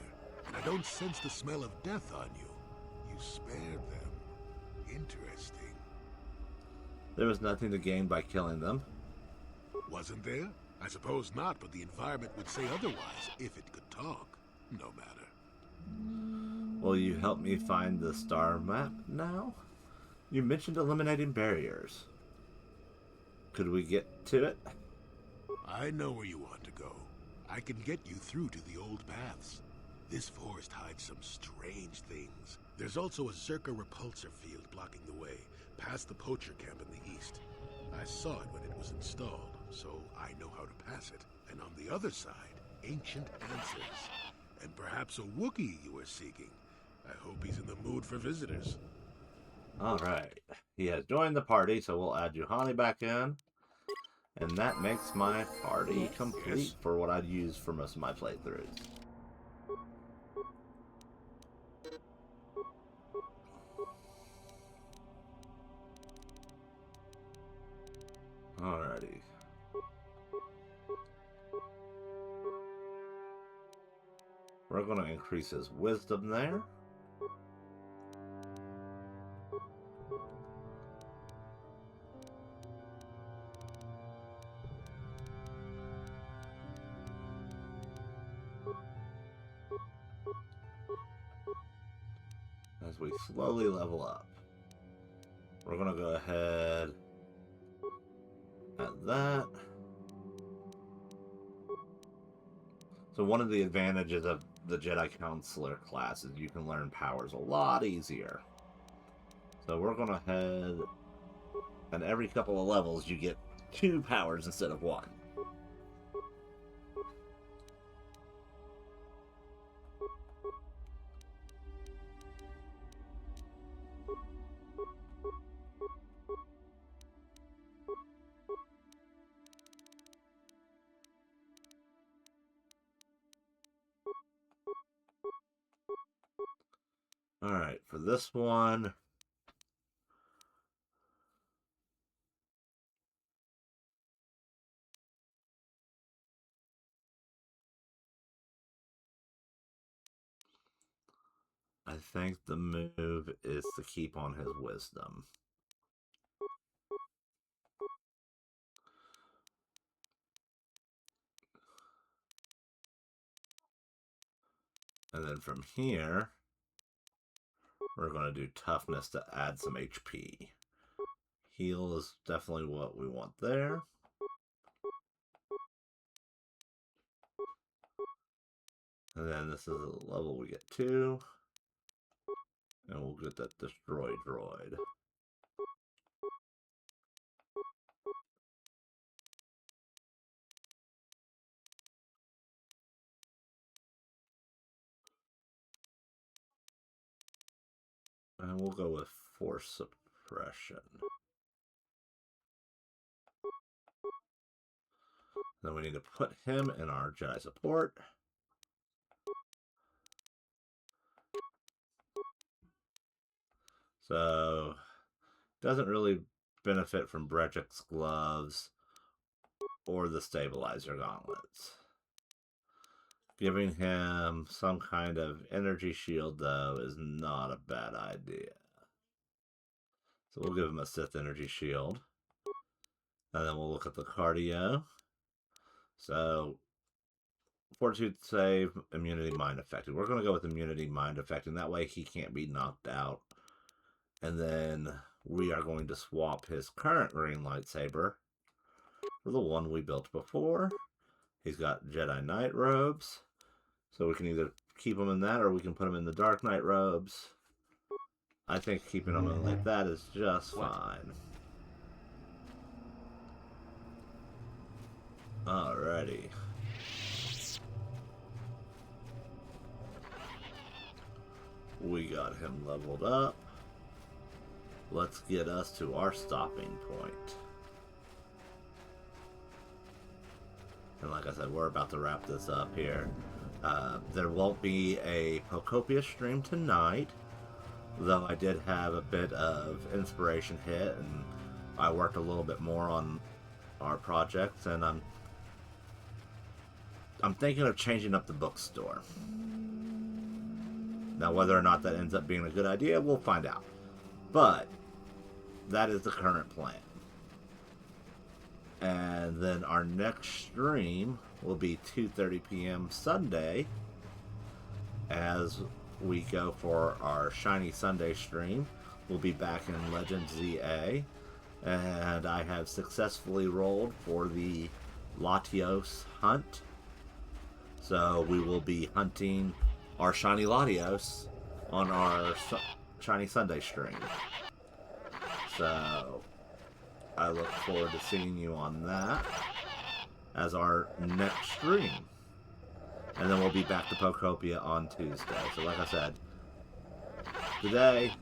And I don't sense the smell of death on you. You spared them. Interesting. There was nothing to gain by killing them. Wasn't there? I suppose not, but the environment would say otherwise if it could talk. No matter. Will you help me find the star map now? You mentioned eliminating barriers. Could we get to it? I know where you want to go. I can get you through to the old paths. This forest hides some strange things. There's also a Zerka repulsor field blocking the way, past the poacher camp in the east. I saw it when it was installed, so I know how to pass it. And on the other side, ancient answers. And perhaps a Wookiee you were seeking. I hope he's in the mood for visitors. Alright. He has joined the party, so we'll add Juhani back in. And that makes my party complete for what I'd use for most of my playthroughs. Alrighty. We're going to increase his wisdom there. As we slowly level up. We're going to go ahead at that. So one of the advantages of the Jedi Counselor class is you can learn powers a lot easier. So we're going to head, and every couple of levels you get 2 powers instead of 1. Alright, for this one, I think the move is to keep on his wisdom. And then from here, we're going to do toughness to add some HP. Heal is definitely what we want there. And then this is the level we get to. And we'll get that destroy droid. And we'll go with force suppression. Then we need to put him in our Jedi support. So, doesn't really benefit from Brejik's gloves or the stabilizer gauntlets. Giving him some kind of energy shield, though, is not a bad idea. So we'll give him a Sith energy shield. And then we'll look at the cardio. So, fortitude save, immunity mind affected. We're going to go with immunity mind affected. That way he can't be knocked out. And then we are going to swap his current green lightsaber for the one we built before. He's got Jedi Knight robes. So we can either keep him in that or we can put him in the Dark Knight robes. I think keeping him in like that is just fine. Alrighty. We got him leveled up. Let's get us to our stopping point. And like I said, we're about to wrap this up here. There won't be a Pocopia stream tonight, though I did have a bit of inspiration hit, and I worked a little bit more on our projects, and I'm thinking of changing up the bookstore. Now, whether or not that ends up being a good idea, we'll find out. But that is the current plan. And then our next stream will be 2:30 p.m. Sunday as we go for our Shiny Sunday stream. We'll be back in Legend ZA, and I have successfully rolled for the Latios hunt. So we will be hunting our Shiny Latios on our Shiny Sunday stream. So I look forward to seeing you on that as our next stream. And then we'll be back to Pocopia on Tuesday. So like I said, today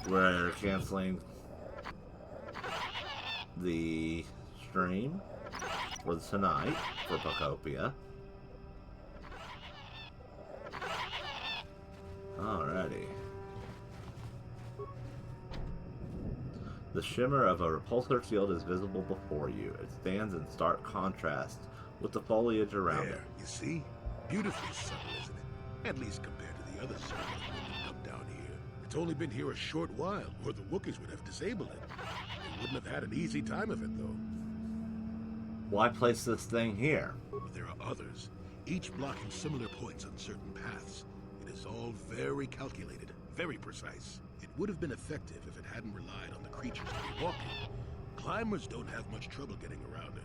we're canceling the stream for tonight for Pocopia. Alrighty. The shimmer of a repulsor field is visible before you. It stands in stark contrast with the foliage around it. You see? Beautifully subtle, isn't it? At least compared to the other circles that come down here. It's only been here a short while, or the Wookiees would have disabled it. They wouldn't have had an easy time of it, though. Why place this thing here? But there are others, each blocking similar points on certain paths. It is all very calculated, very precise. It would have been effective if it hadn't relied on the creatures to be walking. Climbers don't have much trouble getting around it.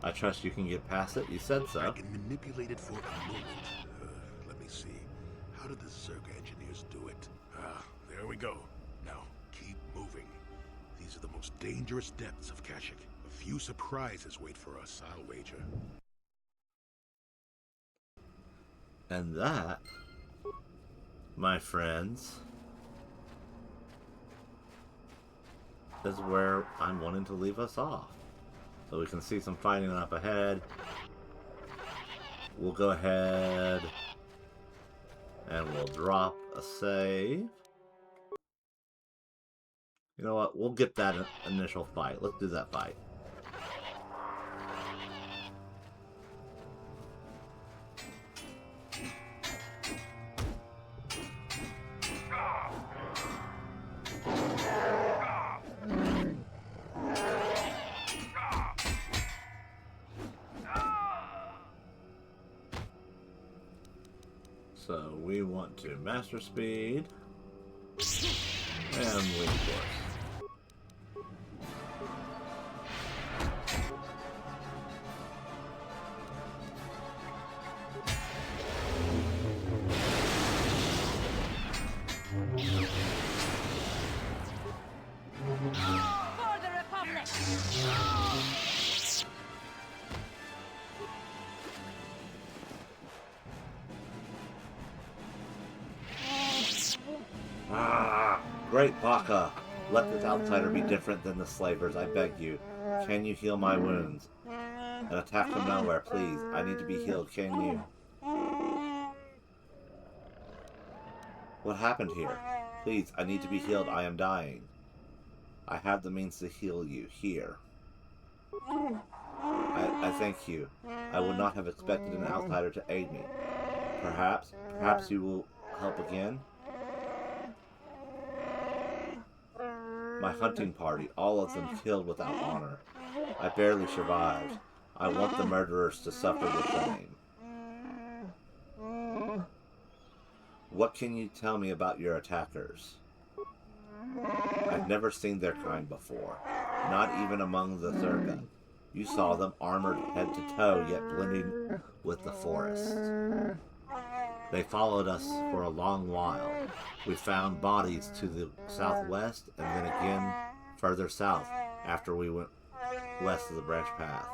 I trust you can get past it. You said so. I can manipulate it for a moment. Let me see. How did the Zerg engineers do it? There we go. Now, keep moving. These are the most dangerous depths of Kashyyyk. A few surprises wait for us, I'll wager. And that, my friends, is where I'm wanting to leave us off. So we can see some fighting up ahead. We'll go ahead And we'll drop a save. You know what? We'll get that initial fight. Let's do that fight. So we want to master speed and wing force. For the Republic! Ah, great Baka. Let this outsider be different than the slavers, I beg you. Can you heal my wounds? An attack from nowhere, please. I need to be healed, can you? What happened here? Please, I need to be healed. I am dying. I have the means to heal you. Here. I thank you. I would not have expected an outsider to aid me. Perhaps you will help again? My hunting party, all of them killed without honor. I barely survived. I want the murderers to suffer the same. What can you tell me about your attackers? I've never seen their kind before, not even among the Zerga. You saw them armored head to toe, yet blending with the forest. They followed us for a long while. We found bodies to the southwest and then again further south after we went west of the branch path.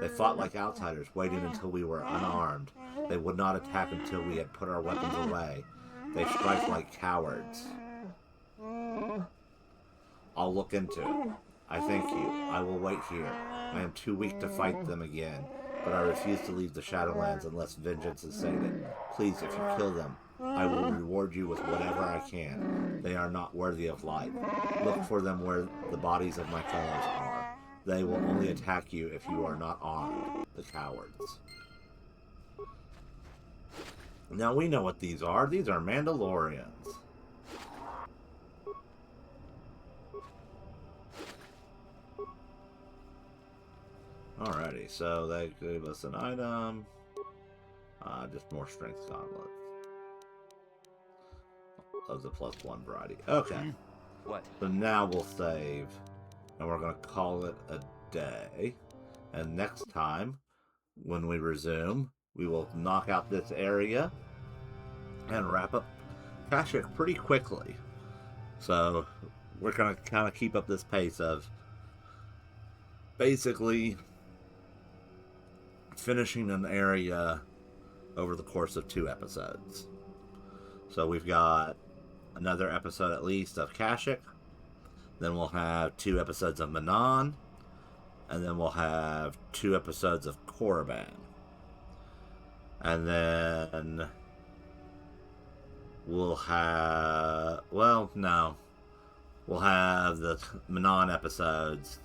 They fought like outsiders, waiting until we were unarmed. They would not attack until we had put our weapons away. They strike like cowards. I'll look into it. I thank you. I will wait here. I am too weak to fight them again, but I refuse to leave the Shadowlands unless vengeance is sated. Please, if you kill them, I will reward you with whatever I can. They are not worthy of life. Look for them where the bodies of my fellows are. They will only attack you if you are not armed. The cowards. Now we know what these are. These are Mandalorians. Alrighty, so they gave us an item. Just more strength gauntlets. Of the +1 variety. Okay. What? So now we'll save. And we're going to call it a day. And next time, when we resume, we will knock out this area and wrap up Kashyyyk pretty quickly. So we're going to kind of keep up this pace of basically finishing an area over the course of 2 episodes. So we've got another episode at least of Kashyyyk. Then we'll have 2 episodes of Manon. And then we'll have 2 episodes of Korriban. And then we'll have... Well, no. We'll have the Manon episodes.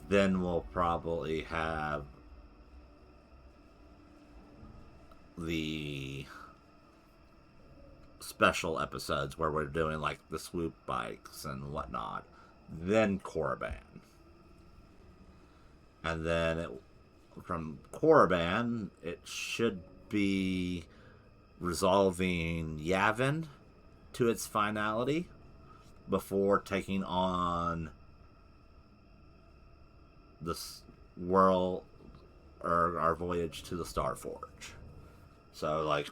Then we'll probably have the special episodes where we're doing like the swoop bikes and whatnot. Then Korriban. And then from Korriban, it should be resolving Yavin to its finality before taking on the world or our voyage to the Starforge. So, like,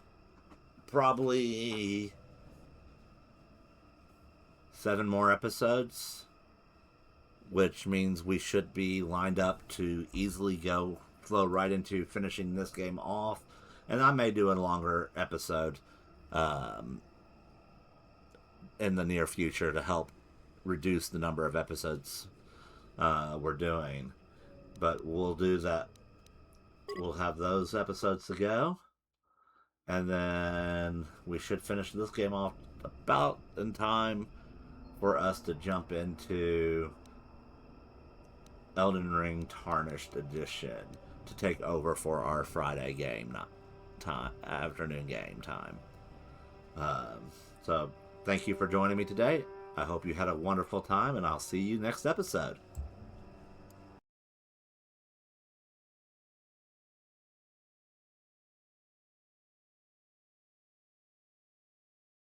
probably 7 more episodes, which means we should be lined up to easily flow right into finishing this game off. And I may do a longer episode in the near future to help reduce the number of episodes we're doing. But we'll do that. We'll have those episodes to go. And then we should finish this game off about in time for us to jump into Elden Ring Tarnished Edition to take over for our Friday game afternoon game time. So thank you for joining me today. I hope you had a wonderful time, and I'll see you next episode.